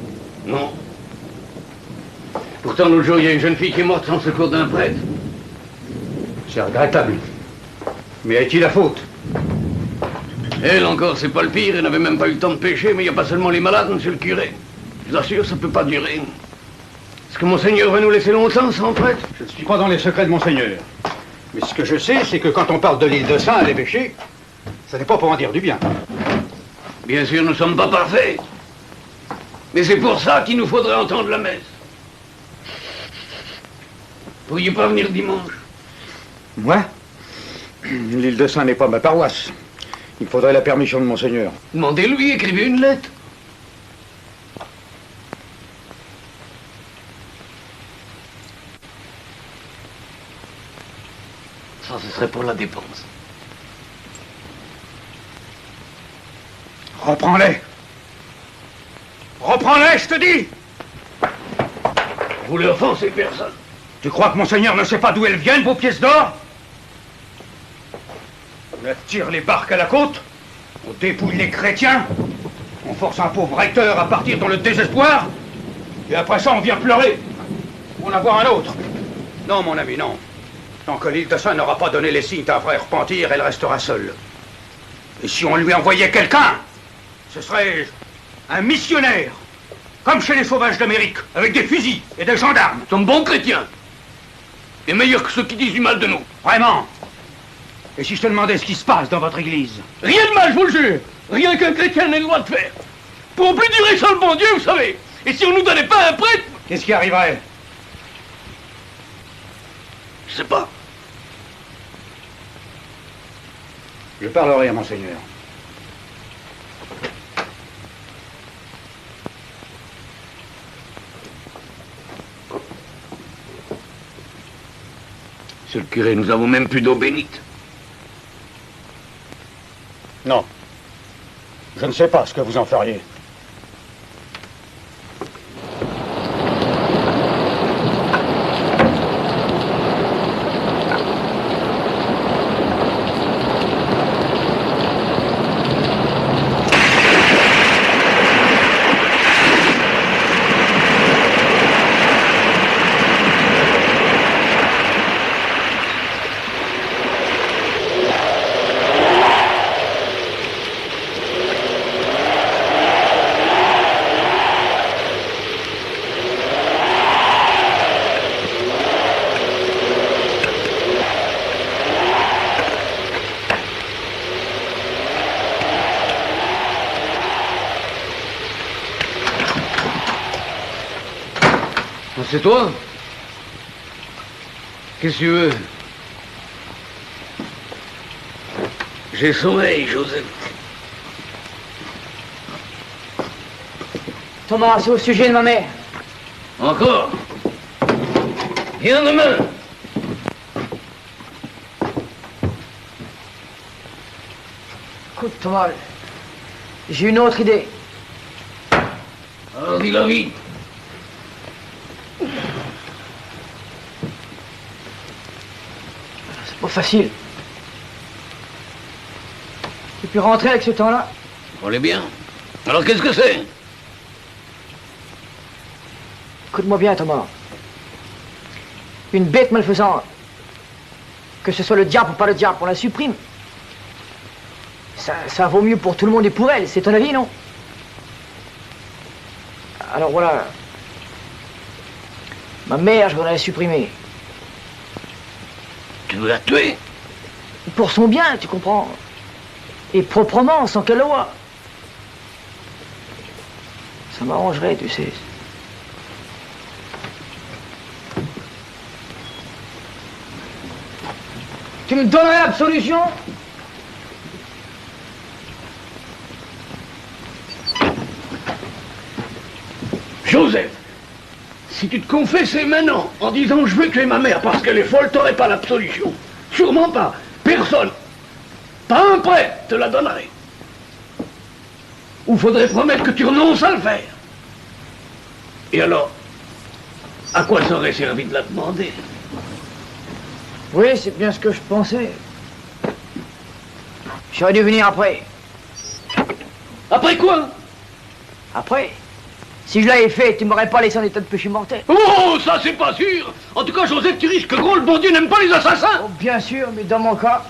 Non. Pourtant, l'autre jour, il y a une jeune fille qui est morte sans le secours d'un prêtre. C'est regrettable. Mais à qui la faute? Elle encore, c'est pas le pire, elle n'avait même pas eu le temps de pécher, mais il n'y a pas seulement les malades, monsieur le curé. Je vous assure, ça peut pas durer. Est-ce que Monseigneur va nous laisser longtemps sans prêtre? Je ne suis pas dans les secrets de Monseigneur. Mais ce que je sais, c'est que quand on parle de l'île de Saint à l'évêché, ça n'est pas pour en dire du bien. Bien sûr, nous ne sommes pas parfaits. Mais c'est pour ça qu'il nous faudrait entendre la messe. Pourriez pas venir dimanche? Moi? L'île de Saint n'est pas ma paroisse. Il faudrait la permission de Monseigneur. Demandez-lui, écrivez une lettre. Ça, ce serait pour la dépense. Reprends-les! Reprends-les, je te dis! Vous voulez offenser personne. Tu crois que Monseigneur ne sait pas d'où elles viennent, vos pièces d'or? On attire les barques à la côte, on dépouille les chrétiens, on force un pauvre recteur à partir dans le désespoir, et après ça, on vient pleurer. Pour en avoir un autre. Non, mon ami, non. Tant que l'île de Saint n'aura pas donné les signes d'un vrai repentir, elle restera seule. Et si on lui envoyait quelqu'un, ce serait un missionnaire, comme chez les sauvages d'Amérique, avec des fusils et des gendarmes. Nous sommes bons chrétiens, et meilleurs que ceux qui disent du mal de nous. Vraiment? Et si je te demandais ce qui se passe dans votre église? Rien de mal, je vous le jure. Rien qu'un chrétien n'ait le droit de faire. Pour plus durer sans le bon Dieu, vous savez. Et si on nous donnait pas un prêtre? Qu'est-ce qui arriverait? Je sais pas. Je parlerai à Monseigneur. Monsieur le curé, nous avons même plus d'eau bénite. Non. Je ne sais pas ce que vous en feriez. C'est toi? Qu'est-ce que tu veux? J'ai sommeil, Joseph. Thomas, c'est au sujet de ma mère. Encore? Viens demain. Écoute, Thomas, j'ai une autre idée. Alors dis-la vite. C'est pas facile. J'ai pu rentrer avec ce temps-là. On l'est bien. Alors qu'est-ce que c'est? Écoute-moi bien, Thomas. Une bête malfaisante, que ce soit le diable ou pas le diable, on la supprime. Ça vaut mieux pour tout le monde et pour elle, c'est ton avis, non? Alors voilà. Ma mère, je voudrais la supprimer. Tu veux la tuer? Pour son bien, tu comprends? Et proprement, sans qu'elle le voie. Ça m'arrangerait, tu sais. Tu me donnerais l'absolution? Joseph, si tu te confessais maintenant en disant je veux tuer ma mère parce qu'elle est folle, t'aurais pas l'absolution. Sûrement pas. Personne. Pas un prêtre te la donnerait. Ou faudrait promettre que tu renonces à le faire. Et alors, à quoi ça aurait servi de la demander? Oui, c'est bien ce que je pensais. J'aurais dû venir après. Après quoi? Après? Si je l'avais fait, tu m'aurais pas laissé en état de péché mortel. Oh, ça c'est pas sûr. En tout cas, Joseph, tu risques gros, le bon Dieu n'aime pas les assassins. Oh, bien sûr, mais dans mon cas...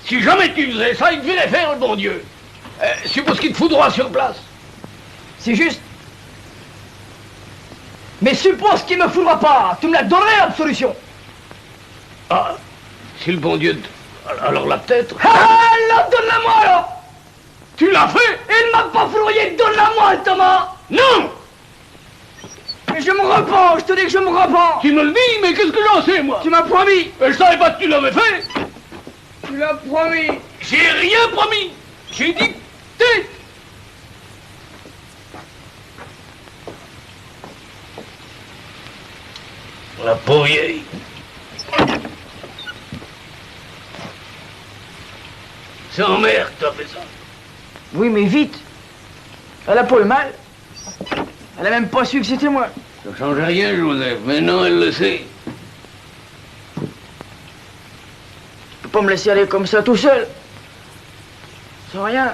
Si jamais tu faisais ça, il devait les faire, le bon Dieu. Suppose qu'il te foudroie sur place. C'est juste. Mais suppose qu'il me foudra pas. Tu me la donnerais, l'absolution. Ah, si le bon Dieu... Alors là, peut-être... Ah, là, donne-la-moi, alors. Tu l'as fait? Il m'a pas foudroyé, donne-la-moi, Thomas. Non. Mais je me repens, je te dis que je me repens. Tu me le dis, mais qu'est-ce que j'en sais, moi? Tu m'as promis. Je savais pas que tu l'avais fait. Tu l'as promis. J'ai rien promis. J'ai dit tête. La pauvre vieille. C'est en mer que t'as fait ça. Oui, mais vite. Elle a pas eu mal. Elle a même pas su que c'était moi. Ça change rien, Joseph. Maintenant, elle le sait. Tu peux pas me laisser aller comme ça tout seul. Sans rien.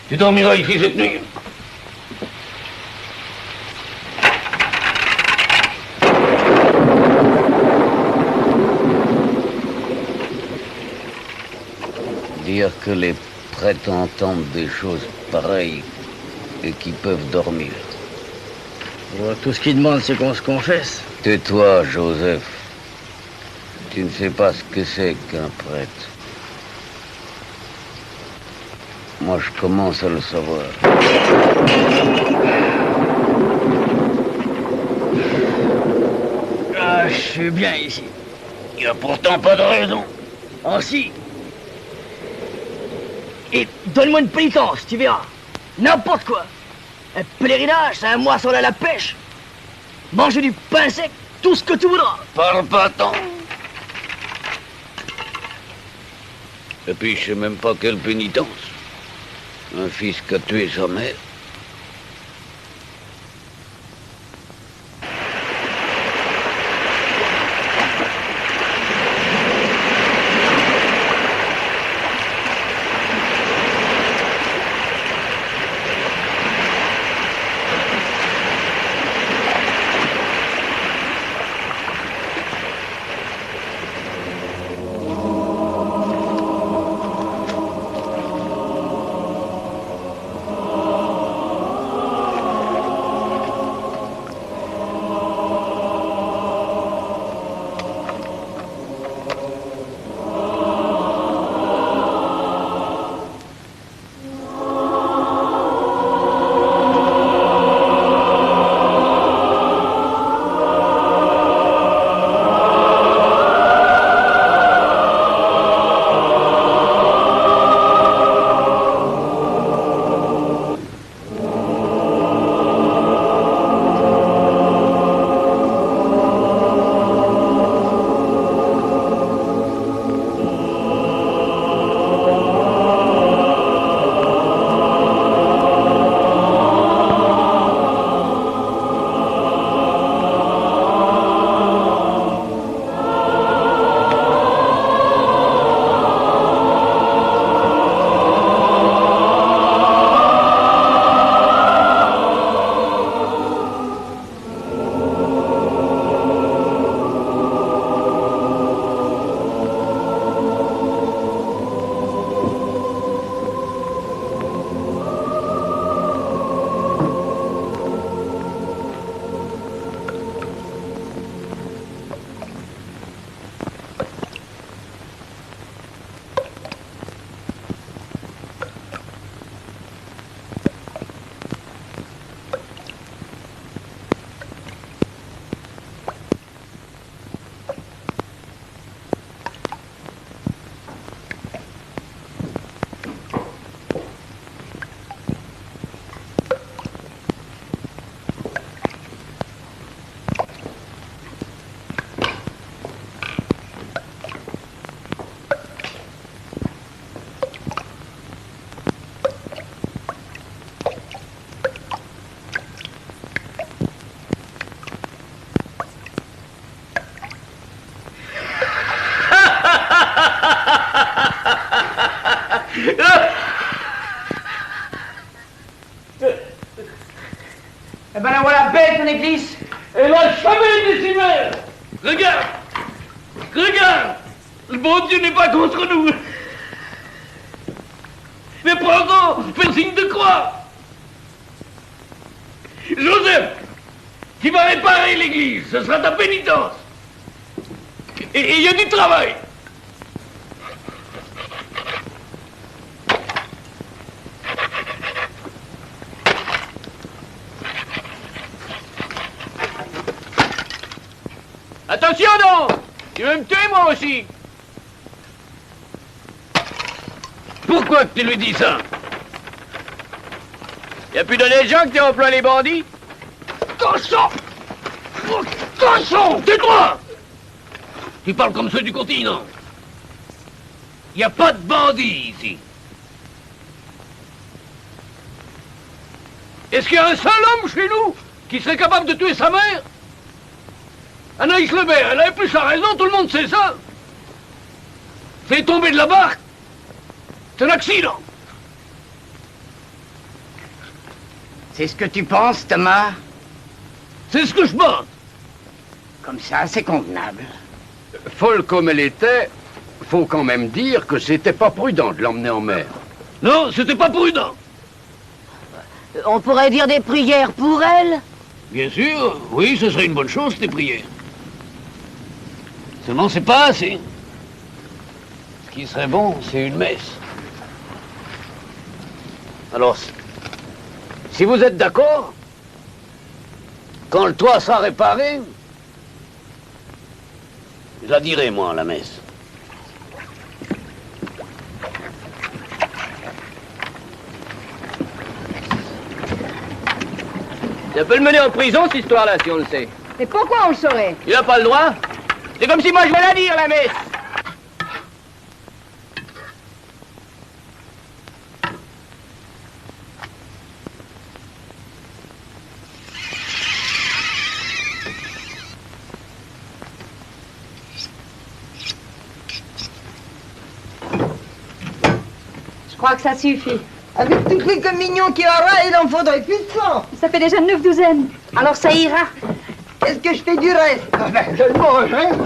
Tu dormiras ici cette nuit. Dire que les prêtres entendent des choses pareilles et qu'ils peuvent dormir. Tout ce qu'ils demandent, c'est qu'on se confesse. Tais-toi, Joseph. Tu ne sais pas ce que c'est qu'un prêtre. Moi, je commence à le savoir. Ah, je suis bien ici. Il n'y a pourtant pas de raison. Ah, si. Et donne-moi une pénitence, tu verras. N'importe quoi. Un pèlerinage, un mois sans aller à la pêche. Manger du pain sec, tout ce que tu voudras. Parle pas tant. Et puis, je sais même pas quelle pénitence. Un fils qui a tué sa mère. ton église? Elle a jamais décimé. Regarde. Regarde. Le bon Dieu n'est pas contre nous. Mais prends-en, fais signe de croix. Joseph, tu vas réparer l'église, ce sera ta pénitence. Et il y a du travail. Attention donc! Tu veux me tuer moi aussi? Pourquoi que tu lui dis ça? Y a plus de légende que tu emploies les bandits? Cochon! Oh, cochon! Tais-toi! Tu parles comme ceux du continent. Il n'y a pas de bandits ici. Est-ce qu'il y a un seul homme chez nous qui serait capable de tuer sa mère? Anaïs Lebert, elle avait plus sa raison, tout le monde sait ça. C'est tombé de la barque. C'est un accident. C'est ce que tu penses, Thomas? C'est ce que je pense. Comme ça, c'est convenable. Folle comme elle était, faut quand même dire que c'était pas prudent de l'emmener en mer. Non, c'était pas prudent. On pourrait dire des prières pour elle? Bien sûr, oui, ce serait une bonne chose, tes prières. Seulement, c'est pas assez. Ce qui serait bon, c'est une messe. Alors, si vous êtes d'accord, quand le toit sera réparé, je la dirai, moi, la messe. Ça peut le mener en prison, cette histoire-là, si on le sait. Mais pourquoi on le saurait? Il n'a pas le droit. C'est comme si moi je vais la dire, la messe. Je crois que ça suffit. Avec toutes les communions qu'il y aura, il en faudrait plus de 100. Ça fait déjà 9 douzaines. Alors ça ira. Qu'est-ce que je fais du reste? Je le mange, hein?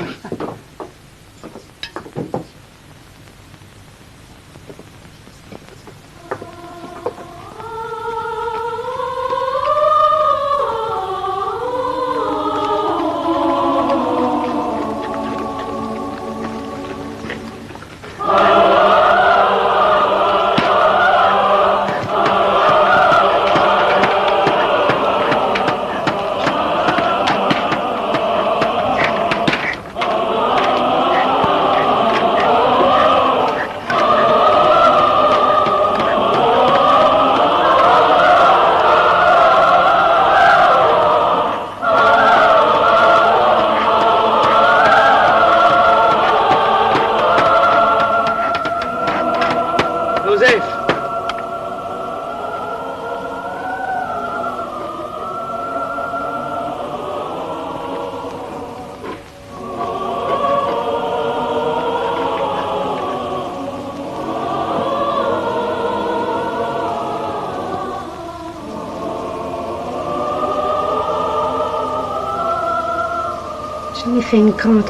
Je lui ai fait une grande,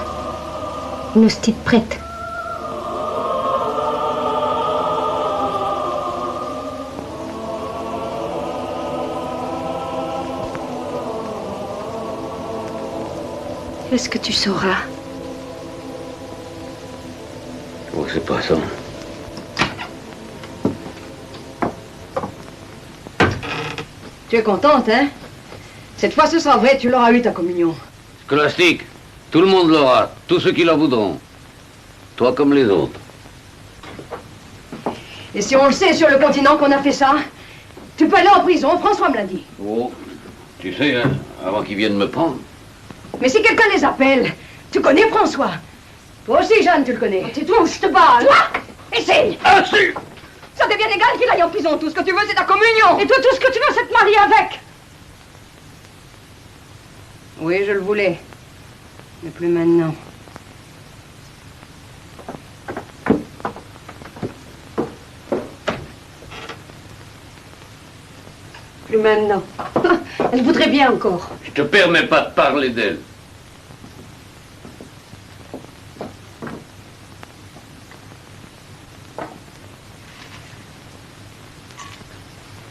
une hostie de prête. Est-ce que tu sauras? Oh, c'est pas ça. Tu es contente, hein? Cette fois, ce sera vrai, tu l'auras eu, ta communion. Scolastique, tout le monde l'aura, tous ceux qui la voudront. Toi comme les autres. Et si on le sait sur le continent qu'on a fait ça, tu peux aller en prison, François me l'a dit. Oh, tu sais, hein, avant qu'ils viennent me prendre. Mais si quelqu'un les appelle, tu connais François. Toi aussi, Jeanne, tu le connais. Tais-toi ou je te bats, hein? Toi, essaye. Ah, si! Ça devient égal qu'il aille en prison. Tout ce que tu veux, c'est ta communion. Et toi, tout ce que tu veux, c'est te marier avec. Oui, je le voulais. Mais plus maintenant. Plus maintenant. Elle voudrait bien encore. te permets pas de parler d'elle.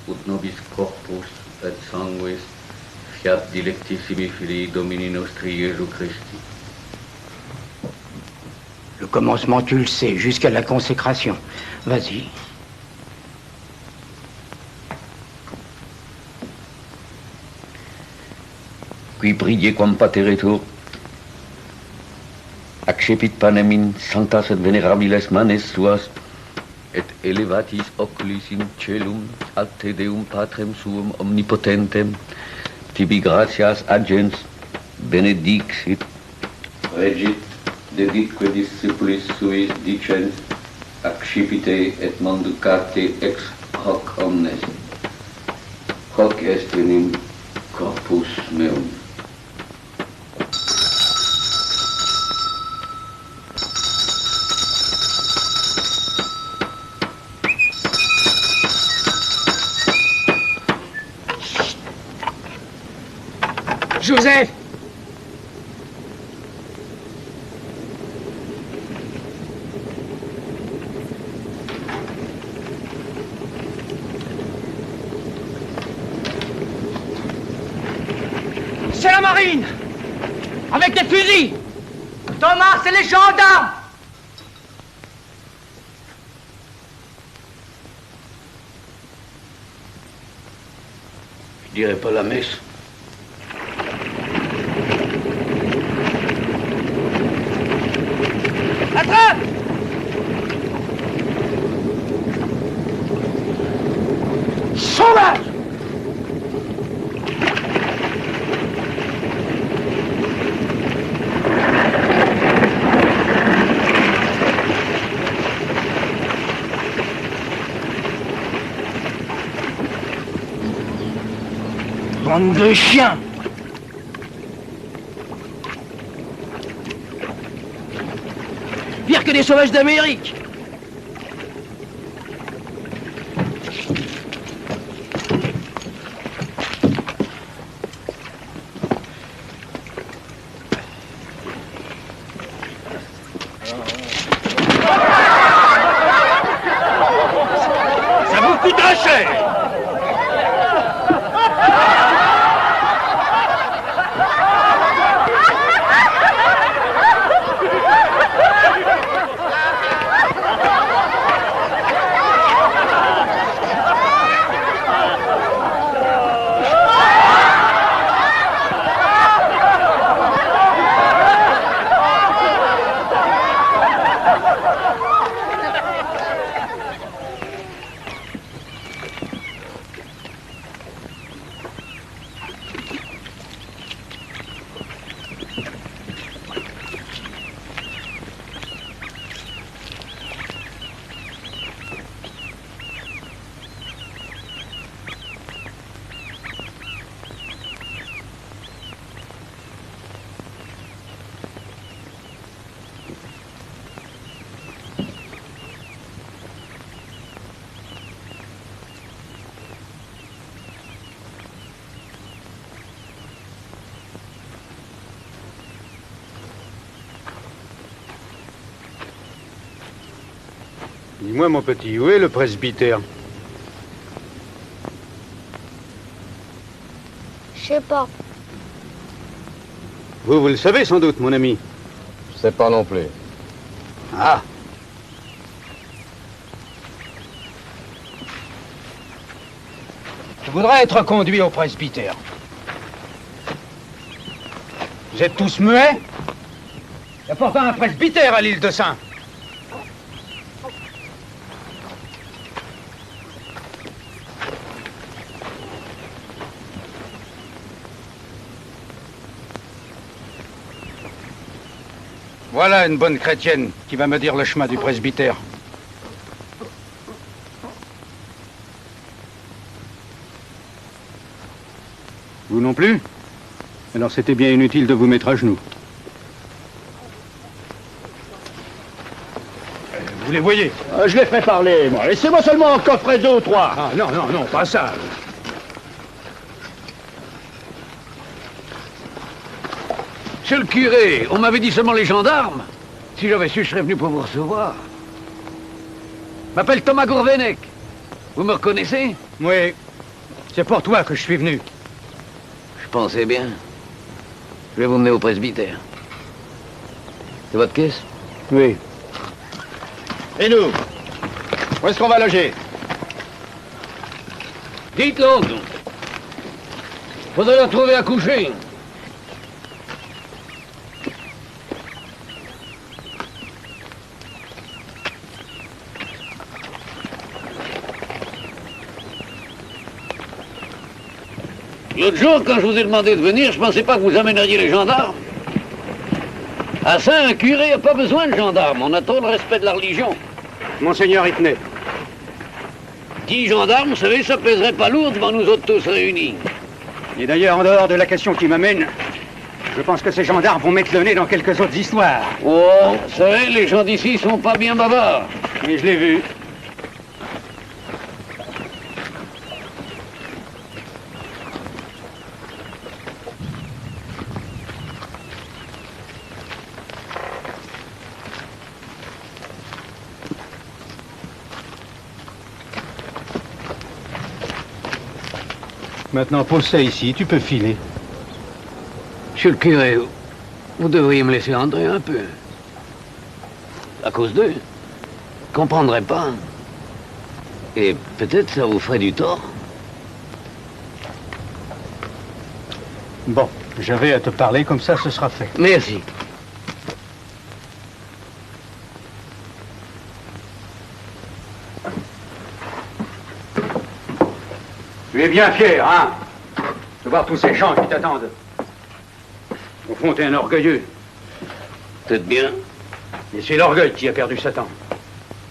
Ut nobis corpus et sanguis fiat dilectissimi Filii Domini nostri Jésus Christi. Le commencement, tu le sais, jusqu'à la consécration. Vas-y. Qui pridiequam pateretur, accepit panem in sanctas et venerabiles manes suas, et elevatis oculis in celum ad te Deum Patrem suum omnipotentem, tibi gratias agens benedixit, regit deditque discipulis suis dicens, accipite et manducate ex hoc omnes. Hoc est enim corpus meum. Joseph! C'est la marine! Avec des fusils! Thomas, c'est les gendarmes! Je dirais pas la messe. Attrape! Sauvage! Bande de chiens! Pire que des sauvages d'Amérique! Ça vous coûtera cher! Dis-moi, mon petit, où est le presbytère? Je sais pas. Vous le savez sans doute, mon ami. Je sais pas non plus. Ah. Je voudrais être conduit au presbytère. Vous êtes tous muets? Il y a pourtant un presbytère à l'île de Saint. Voilà une bonne chrétienne qui va me dire le chemin du presbytère. Vous non plus? Alors c'était bien inutile de vous mettre à genoux. Vous les voyez? Je les ferai parler, moi. Laissez-moi seulement en coffrer 2 ou 3. Ah, non, non, non, pas ça. Monsieur le curé, on m'avait dit seulement les gendarmes. Si j'avais su, je serais venu pour vous recevoir. Je m'appelle Thomas Gourvenec. Vous me reconnaissez? Oui. C'est pour toi que je suis venu. Je pensais bien. Je vais vous mener au presbytère. C'est votre caisse? Oui. Et nous? Où est-ce qu'on va loger? Dites l'autre. Faudrait la trouver à coucher. L'autre jour, quand je vous ai demandé de venir, je pensais pas que vous amèneriez les gendarmes. À ça, un curé n'a pas besoin de gendarmes. On attend le respect de la religion. Monseigneur y tenait. 10 gendarmes, vous savez, ça pèserait pas lourd devant nous autres tous réunis. Et d'ailleurs, en dehors de la question qui m'amène, je pense que ces gendarmes vont mettre le nez dans quelques autres histoires. Oh, vous savez, les gens d'ici sont pas bien bavards. Mais je l'ai vu. Maintenant, pose ça ici, tu peux filer. Monsieur le curé, vous devriez me laisser entrer un peu. À cause d'eux. Je comprendrais pas. Et peut-être ça vous ferait du tort. Bon, j'avais à te parler, comme ça, ce sera fait. Merci. Tu es bien fier, hein, de voir tous ces gens qui t'attendent. Au fond, t'es un orgueilleux. Peut-être bien. Et c'est l'orgueil qui a perdu Satan.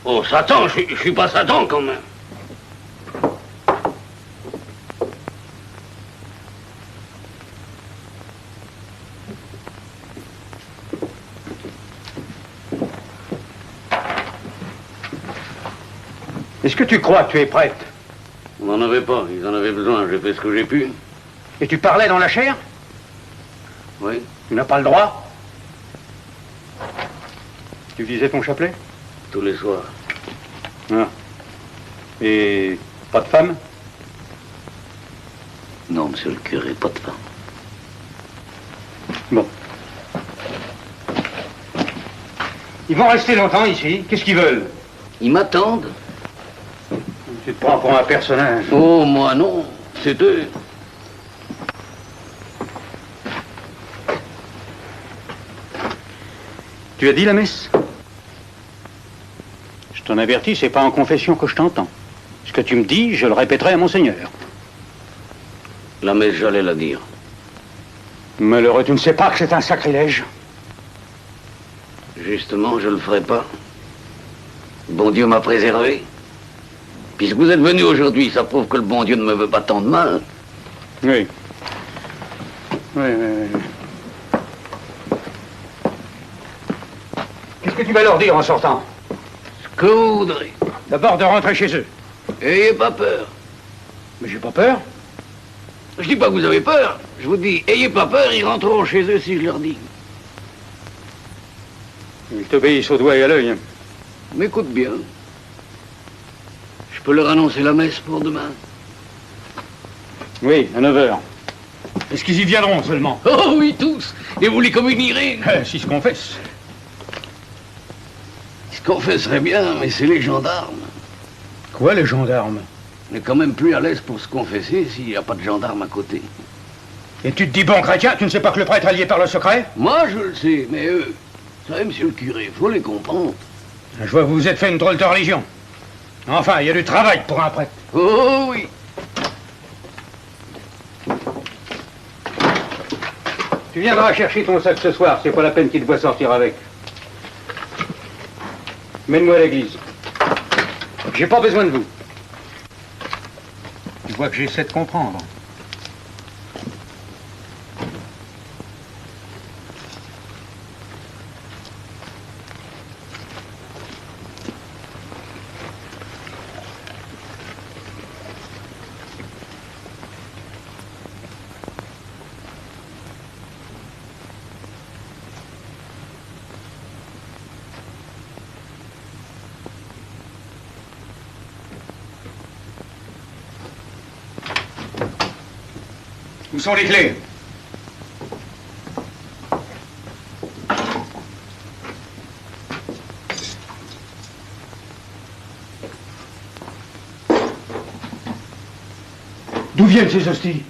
Oh, Satan, je suis pas Satan quand même. Est-ce que tu crois que tu es prête? On n'en avait pas, ils en avaient besoin, j'ai fait ce que j'ai pu. Et tu parlais dans la chair? Oui. Tu n'as pas le droit? Tu disais ton chapelet? Tous les soirs. Ah. Et pas de femme? Non, monsieur le curé, pas de femme. Bon. Ils vont rester longtemps ici. Qu'est-ce qu'ils veulent? Ils m'attendent. Tu te prends pour un personnage. Oh, moi non, c'est eux. Tu as dit la messe? Je t'en avertis, c'est pas en confession que je t'entends. Ce que tu me dis, je le répéterai à Monseigneur. La messe, j'allais la dire. Malheureux, tu ne sais pas que c'est un sacrilège. Justement, je le ferai pas. Bon Dieu m'a préservé. Puisque vous êtes venu aujourd'hui, ça prouve que le bon Dieu ne me veut pas tant de mal. Oui. Oui. Qu'est-ce que tu vas leur dire en sortant? Ce que vous voudrez. D'abord de rentrer chez eux. Ayez pas peur. Mais j'ai pas peur. Je dis pas que vous avez peur. Je vous dis, ayez pas peur, ils rentreront chez eux si je leur dis. Ils t'obéissent au doigt et à l'œil. M'écoute bien. Je peux leur annoncer la messe pour demain. Oui, à 9h. Est-ce qu'ils y viendront seulement? Oh oui, tous. Et vous les communierez. S'ils se confessent. Ils se confesseraient bien, mais c'est les gendarmes. Quoi, les gendarmes? On est quand même plus à l'aise pour se confesser s'il n'y a pas de gendarme à côté. Et tu te dis bon chrétien, tu ne sais pas que le prêtre est lié par le secret? Moi, je le sais, mais eux... Vous savez, monsieur le curé, faut les comprendre. Je vois que vous vous êtes fait une drôle de religion. Enfin, il y a du travail pour un prêtre. Oh oui. Tu viendras chercher ton sac ce soir, c'est pas la peine qu'il te voie sortir avec. Mène-moi à l'église. J'ai pas besoin de vous. Tu vois que j'essaie de comprendre. Où sont les clés? D'où viennent ces hosties?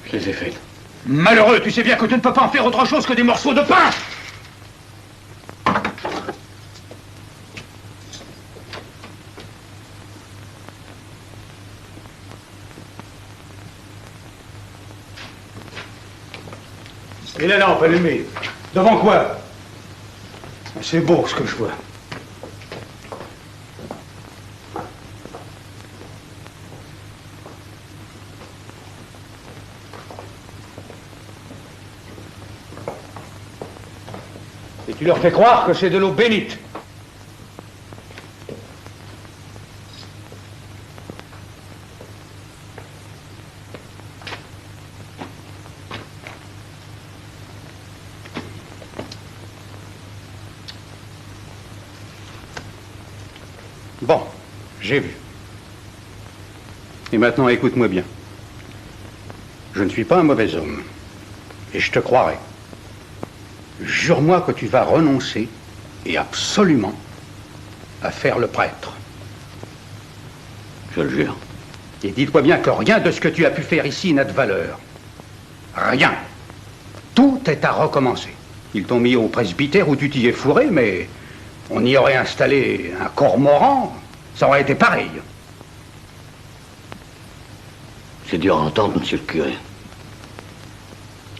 Je les ai faites. Malheureux, tu sais bien que tu ne peux pas en faire autre chose que des morceaux de pain! Et la lampe allumée. Devant quoi? C'est beau ce que je vois. Et tu leur fais croire que c'est de l'eau bénite. Bon, j'ai vu. Et maintenant, écoute-moi bien. Je ne suis pas un mauvais homme. Et je te croirai. Jure-moi que tu vas renoncer, et absolument, à faire le prêtre. Je le jure. Et dis-toi bien que rien de ce que tu as pu faire ici n'a de valeur. Rien. Tout est à recommencer. Ils t'ont mis au presbytère où tu t'y es fourré, mais on y aurait installé un cormoran, ça aurait été pareil. C'est dur à entendre, monsieur le curé.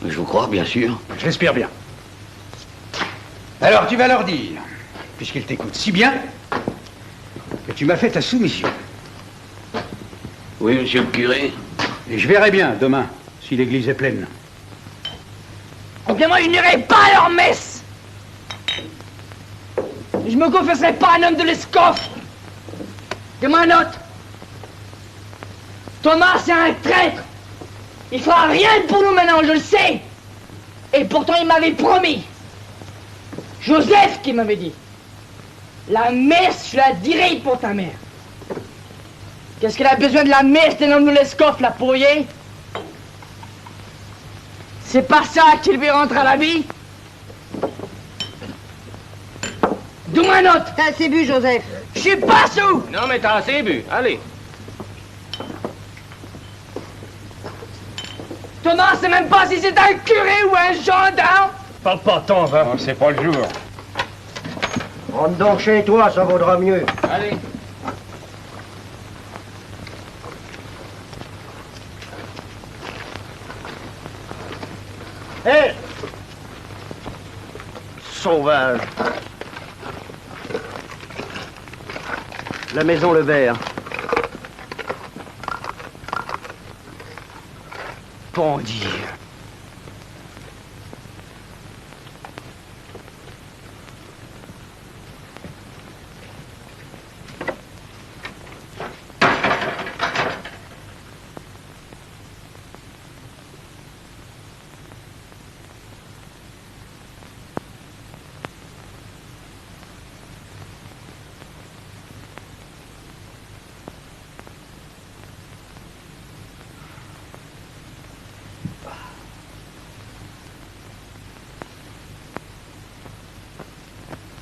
Mais je vous crois, bien sûr. Je l'espère bien. Alors tu vas leur dire, puisqu'ils t'écoutent si bien, que tu m'as fait ta soumission. Oui, monsieur le curé. Et je verrai bien, demain, si l'église est pleine. Eh bien, moi, je n'irai pas à leur messe. Je me confesserai pas un homme de l'Escoffe. Dis-moi un autre. Thomas, c'est un traître. Il fera rien pour nous maintenant, je le sais. Et pourtant, il m'avait promis. Joseph qui m'avait dit. La messe, je la dirai pour ta mère. Qu'est-ce qu'elle a besoin de la messe d'un homme de l'Escoffe, la pourrier? C'est pas ça qui lui rentrera la vie. Donne-moi un autre. T'as assez bu, Joseph. Je suis pas sous. Non, mais t'as assez bu. Allez. Thomas, c'est même pas si c'est un curé ou un gendarme. Parle pas tant, va. Oh, c'est pas le jour. Rentre donc chez toi, ça vaudra mieux. Allez. Hé! Sauvage. La maison Le Vert. Bon Dieu.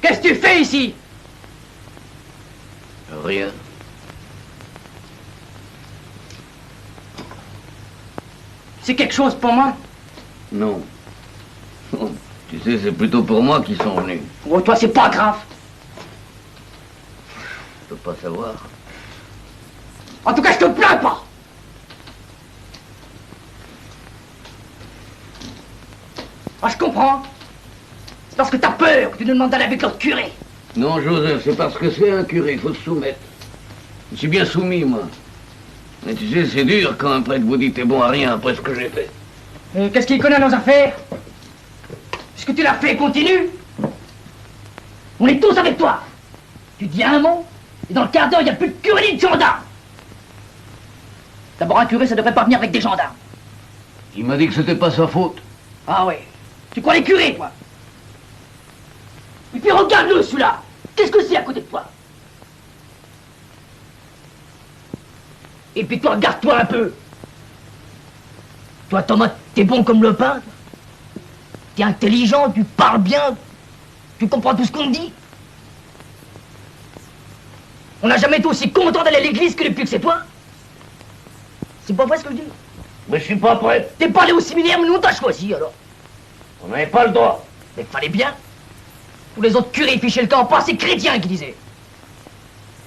Qu'est-ce que tu fais ici? Rien. C'est quelque chose pour moi? Non. Oh, tu sais, c'est plutôt pour moi qu'ils sont venus. Oh, toi, c'est pas grave. Je peux pas savoir. En tout cas, je te plains pas. Ah, je comprends. C'est parce que t'as peur que tu nous demandes d'aller avec l'autre curé. Non, Joseph, c'est parce que c'est un curé, il faut se soumettre. Je suis bien soumis, moi. Mais tu sais, c'est dur quand un prêtre vous dit t'es bon à rien après ce que j'ai fait. Et qu'est-ce qu'il connaît nos affaires? Ce que tu l'as fait continue. On est tous avec toi. Tu dis un mot, et dans le quart d'heure, il n'y a plus de curé ni de gendarme. D'abord, un curé, ça devrait pas venir avec des gendarmes. Il m'a dit que c'était pas sa faute. Ah ouais. Tu crois les curés, toi? Et puis regarde-le, celui-là. Qu'est-ce que c'est à côté de toi? Et puis toi, regarde-toi un peu. Toi, Thomas, t'es bon comme le pain. T'es intelligent, tu parles bien, tu comprends tout ce qu'on te dit. On n'a jamais été aussi content d'aller à l'église que depuis que c'est toi. C'est pas vrai ce que je dis? Mais je suis pas prêt. T'es pas allé au séminaire, mais nous on t'a choisi alors. On n'avait pas le droit. Mais fallait bien. Tous les autres curés fichaient le camp, pas ces chrétiens qui disaient.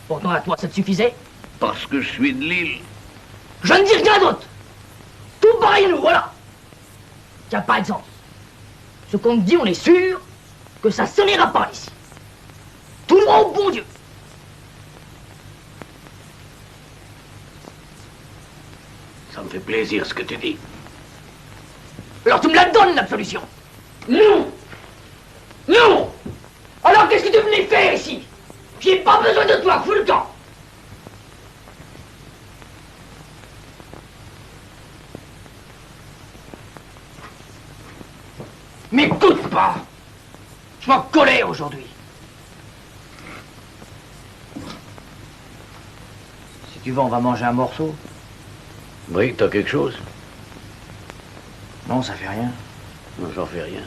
Pourtant à toi ça te suffisait? Parce que je suis de l'île. Je ne dis rien d'autre. Tout pareil à nous, voilà. Tiens, par exemple, ce qu'on te dit, on est sûr que ça s'en pas ici. Tout droit au bon Dieu. Ça me fait plaisir ce que tu dis. Alors tu me la donnes, l'absolution. Non. Non. Alors qu'est-ce que tu venais faire ici? J'ai pas besoin de toi, fous le camp. M'écoute pas. Je m'en colère aujourd'hui. Si tu veux, on va manger un morceau. Oui, t'as quelque chose? Non, ça fait rien. Non, j'en fais rien.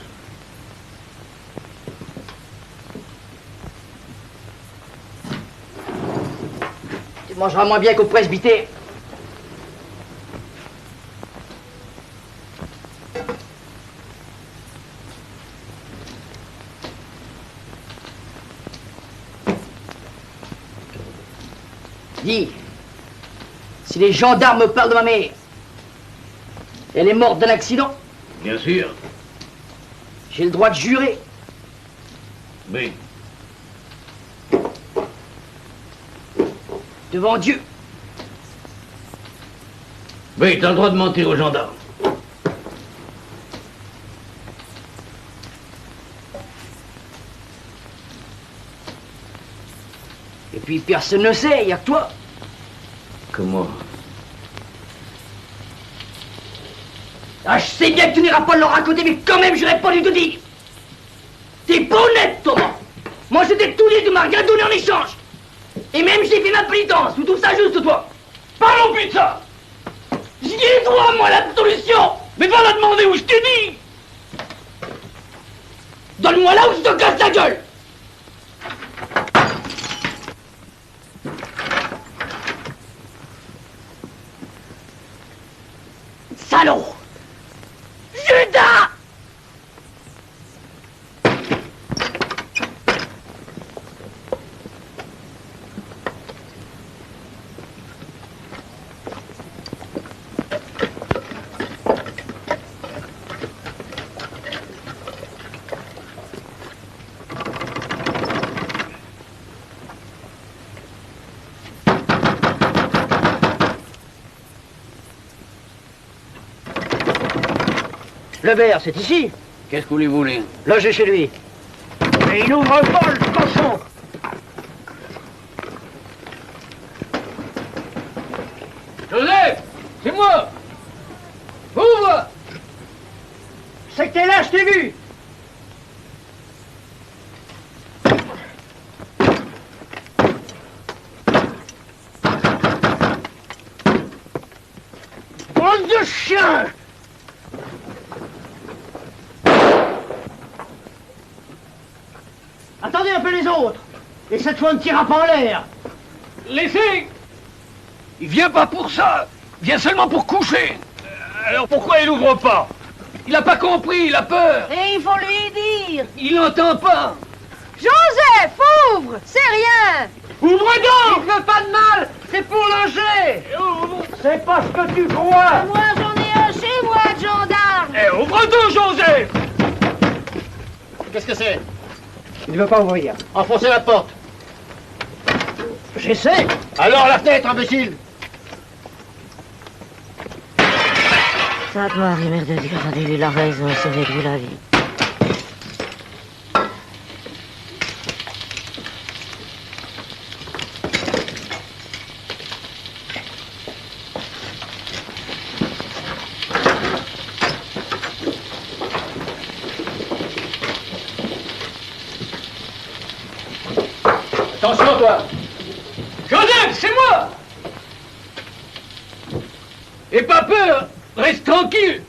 Tu mangeras moins bien qu'au presbytère. Dis, si les gendarmes me parlent de ma mère, elle est morte d'un accident? Bien sûr. J'ai le droit de jurer. Oui. Devant Dieu. Oui, t'as le droit de mentir aux gendarmes. Et puis personne ne sait, il n'y a que toi. Comment? Ah, je sais bien que tu n'iras pas leur raconter, mais quand même, j'aurais pas dû te dire. T'es pas honnête, Thomas. Moi, j'étais tout dit, tu m'as rien donné en échange. Et même, j'ai fait ma pénitence. Tu trouves ça juste, toi? Parlons plus de ça. J'y ai droit, moi, l'absolution. Mais va la demander où je t'ai dit. Donne-moi là où je te casse la gueule. Salaud! Judas! Le verre, c'est ici. Qu'est-ce que vous voulez? Logez chez lui. Mais il ouvre pas le cochon. Joseph, c'est moi. Ouvre. C'est que t'es là, je t'ai vu. Bande de chiens. Attendez un peu les autres. Et cette fois, on ne tirera pas en l'air. Laissez. Il vient pas pour ça. Il vient seulement pour coucher. Alors pourquoi il ouvre pas? Il a pas compris, il a peur. Et il faut lui dire. Il n'entend pas. Joseph, ouvre. C'est rien. Ouvre donc. Il ne veut pas de mal. C'est pour loger. C'est pas ce que tu crois. Moi, j'en ai un chez moi de gendarme. Eh, ouvre donc, Joseph. Qu'est-ce que c'est? Il ne veut pas ouvrir. Enfoncez la porte. J'essaie. Alors la fenêtre, imbécile. Sainte Marie, Mère de Dieu, rendez-lui la raison et sauvez-lui la vie. Attention, toi. Joseph, c'est moi. Et pas peur. Reste tranquille.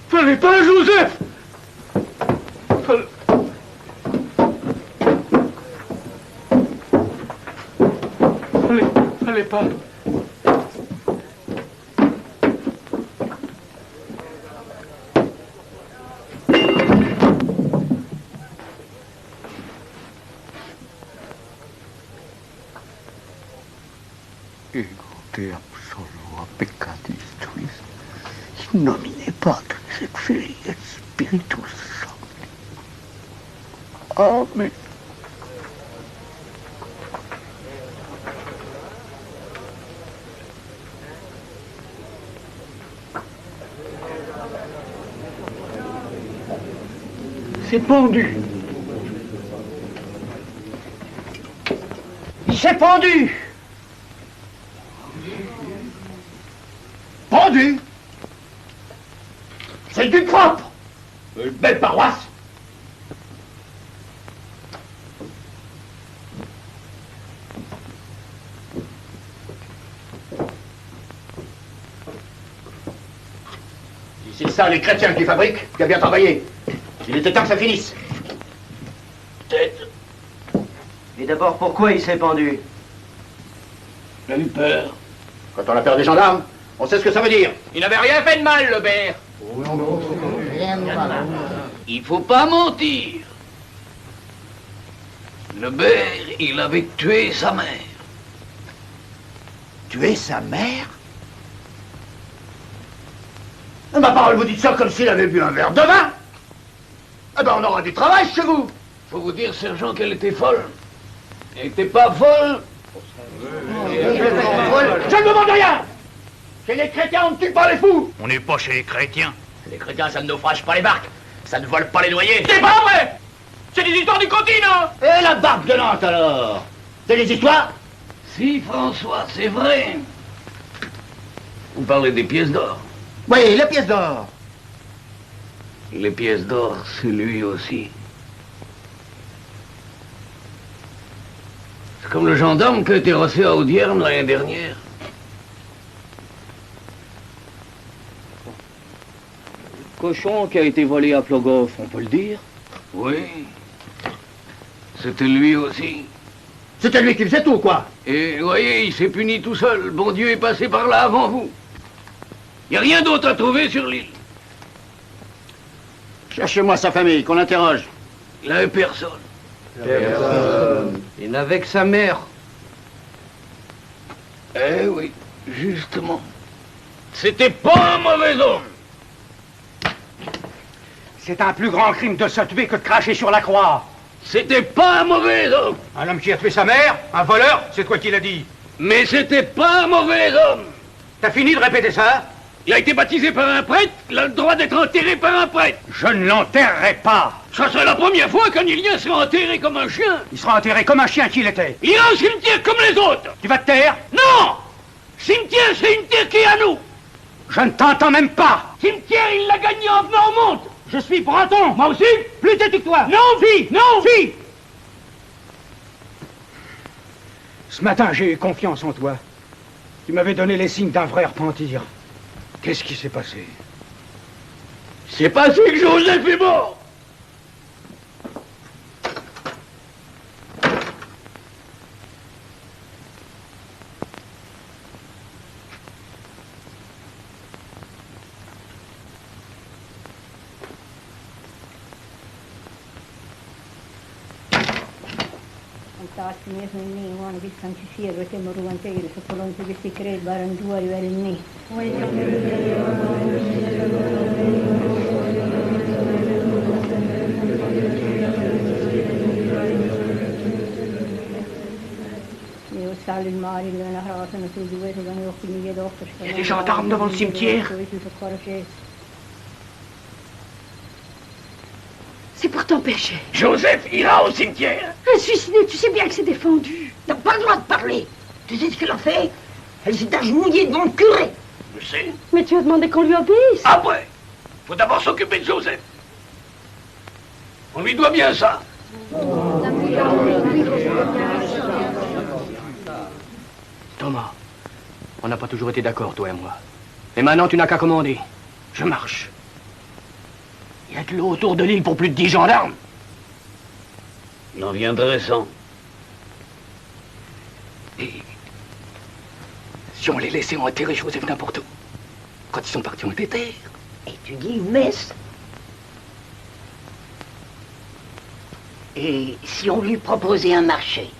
Fallait pas, Joseph. Fallait pas. Ego te absolvo a peccatis tuis, in nomine Patris et Filii et Spiritus Sancti. Amen. C'est pendu. Il s'est pendu. Pendu. C'est du propre. Une belle paroisse. Si c'est ça les chrétiens qui fabriquent, tu as bien travaillé. Il était temps que ça finisse. Tête. Et d'abord, pourquoi il s'est pendu? Il a eu peur. Quand on a peur des gendarmes, on sait ce que ça veut dire. Il n'avait rien fait de mal, le père. Il faut pas mentir. Le père, il avait tué sa mère. Tuer sa mère? Ma parole, vous dites ça comme s'il avait bu un verre de vin. Eh ben, on aura du travail chez vous. Faut vous dire, sergent, qu'elle était folle. Elle était pas folle. Je ne demande rien. Chez les chrétiens, on ne tue pas les fous. On n'est pas chez les chrétiens. Les chrétiens, ça ne naufrage pas les barques. Ça ne vole pas les noyés. C'est pas vrai. C'est des histoires du continent. Et la barque de Nantes, alors? C'est des histoires? Si, François, c'est vrai. Vous parlez des pièces d'or. Oui, les pièces d'or. Les pièces d'or, c'est lui aussi. C'est comme le gendarme qui a été reçu à Audierne l'année dernière. Le cochon qui a été volé à Plogoff, on peut le dire? Oui. C'était lui aussi. C'était lui qui faisait tout, quoi. Et, vous voyez, il s'est puni tout seul. Bon Dieu est passé par là avant vous. Il n'y a rien d'autre à trouver sur l'île. Cherchez-moi sa famille, qu'on interroge. Il n'avait personne. Personne. Il n'avait que sa mère. Eh oui, justement. C'était pas un mauvais homme. C'est un plus grand crime de se tuer que de cracher sur la croix. C'était pas un mauvais homme. Un homme qui a tué sa mère? Un voleur? C'est toi qui l'as dit. Mais c'était pas un mauvais homme. T'as fini de répéter ça? Il a été baptisé par un prêtre, il a le droit d'être enterré par un prêtre. Je ne l'enterrerai pas. Ça serait la première fois qu'un Ilien sera enterré comme un chien. Il sera enterré comme un chien qu'il était. Il ira au cimetière comme les autres. Tu vas te taire? Non. Cimetière, c'est une terre qui est à nous. Je ne t'entends même pas. Cimetière, il l'a gagné en venant au monde. Je suis breton. Moi aussi. Plus têtu que toi. Non. Si. Non. Si. Ce matin, j'ai eu confiance en toi. Tu m'avais donné les signes d'un vrai repentir. Qu'est-ce qui s'est passé? C'est passé que Joseph est mort. Il y a des gendarmes devant le cimetière. C'est pour t'empêcher. Joseph ira au cimetière. Un suicidé, tu sais bien que c'est défendu. T'as pas le droit de parler. Tu sais ce qu'elle a fait? Elle s'est agenouillée devant le curé. Je sais. Mais tu as demandé qu'on lui obéisse. Après, faut d'abord s'occuper de Joseph. On lui doit bien ça. Thomas, On n'a pas toujours été d'accord, toi et moi. Et maintenant, tu n'as qu'à commander. Je marche. Il y a de l'eau autour de l'île pour plus de 10 gendarmes. Non, intéressant. Et si on les laissait enterrer Joseph n'importe où, quand ils sont partis, on était terre. Et tu dis une messe? Et si on lui proposait un marché,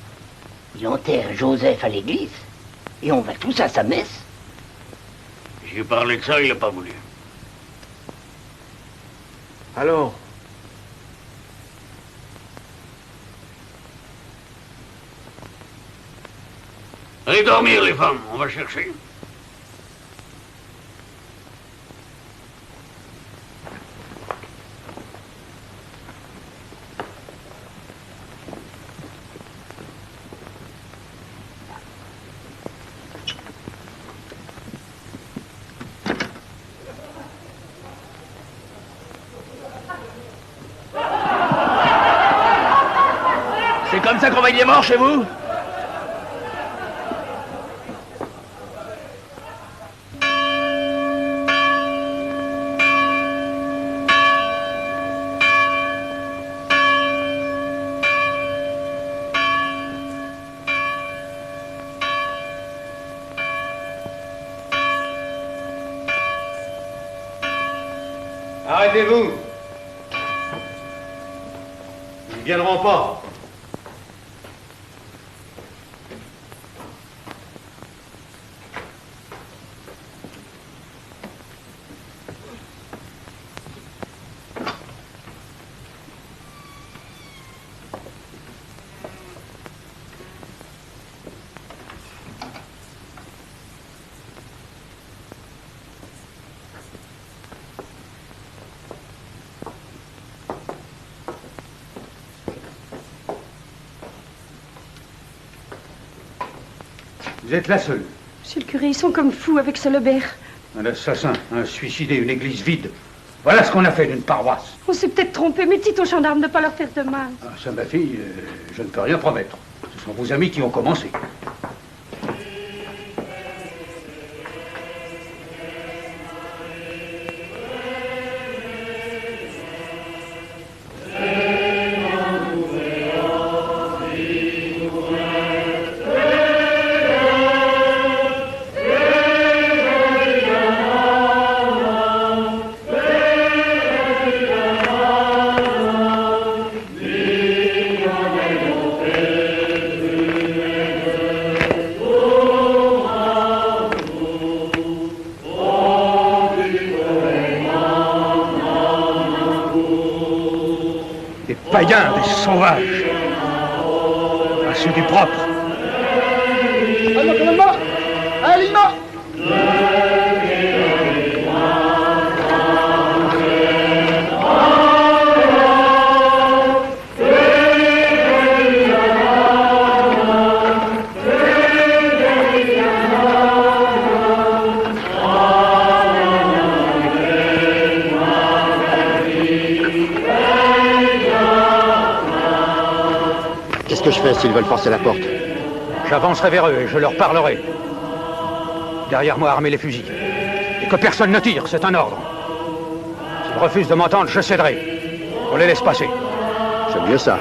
il enterre Joseph à l'église, et on va tous à sa messe? J'ai parlé de ça, il n'a pas voulu. Alors? Allez dormir, les femmes, on va chercher. C'est comme ça qu'on va y les morts chez vous? Arrêtez-vous. Ils ne viendront pas. Vous êtes la seule. Monsieur le curé, ils sont comme fous avec ce Lebert. Un assassin, un suicidé, une église vide. Voilà ce qu'on a fait d'une paroisse. On s'est peut-être trompé, mais dites aux gendarmes de ne pas leur faire de mal. Ah, ça, ma fille, je ne peux rien promettre. Ce sont vos amis qui ont commencé. Païens, des sauvages, à ceux du propre. Qu'est-ce que je fais s'ils veulent forcer la porte? J'avancerai vers eux et je leur parlerai. Derrière moi, armez les fusils. Et que personne ne tire, c'est un ordre. S'ils refusent de m'entendre, je céderai. On les laisse passer. C'est mieux ça.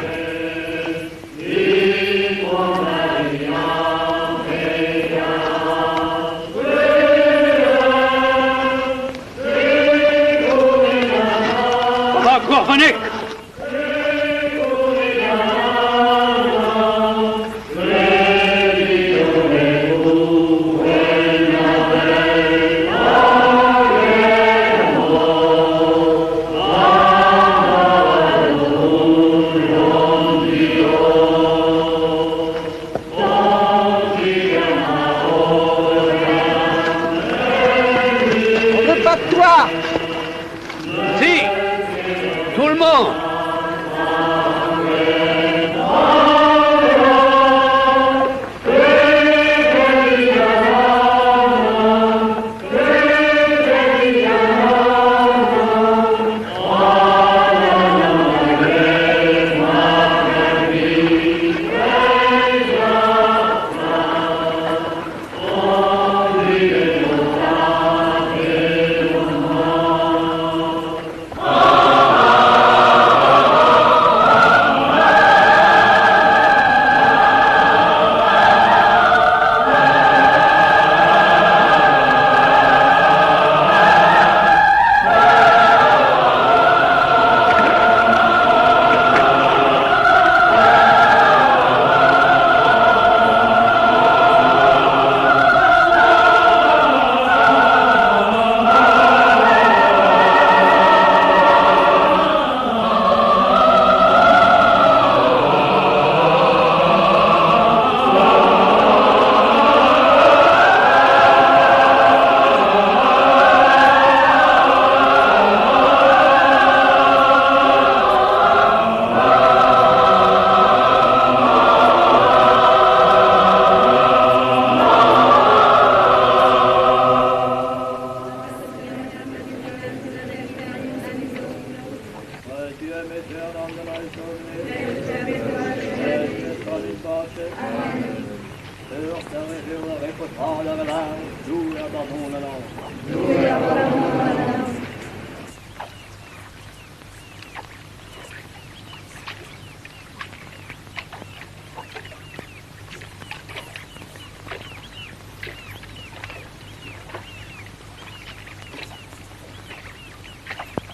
Encore, venez! Si! Tout le monde!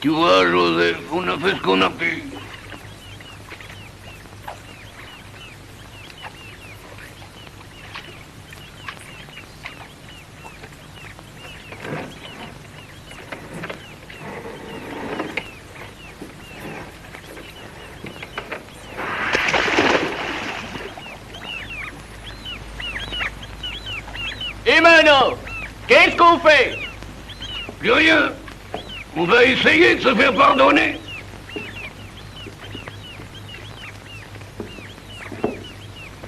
Tu vois, Joseph, on a fait ce qu'on a pu. Et maintenant, qu'est-ce qu'on fait? Plus rien. On va essayer de se faire pardonner.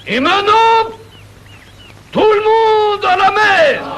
Et maintenant, tout le monde à la mer!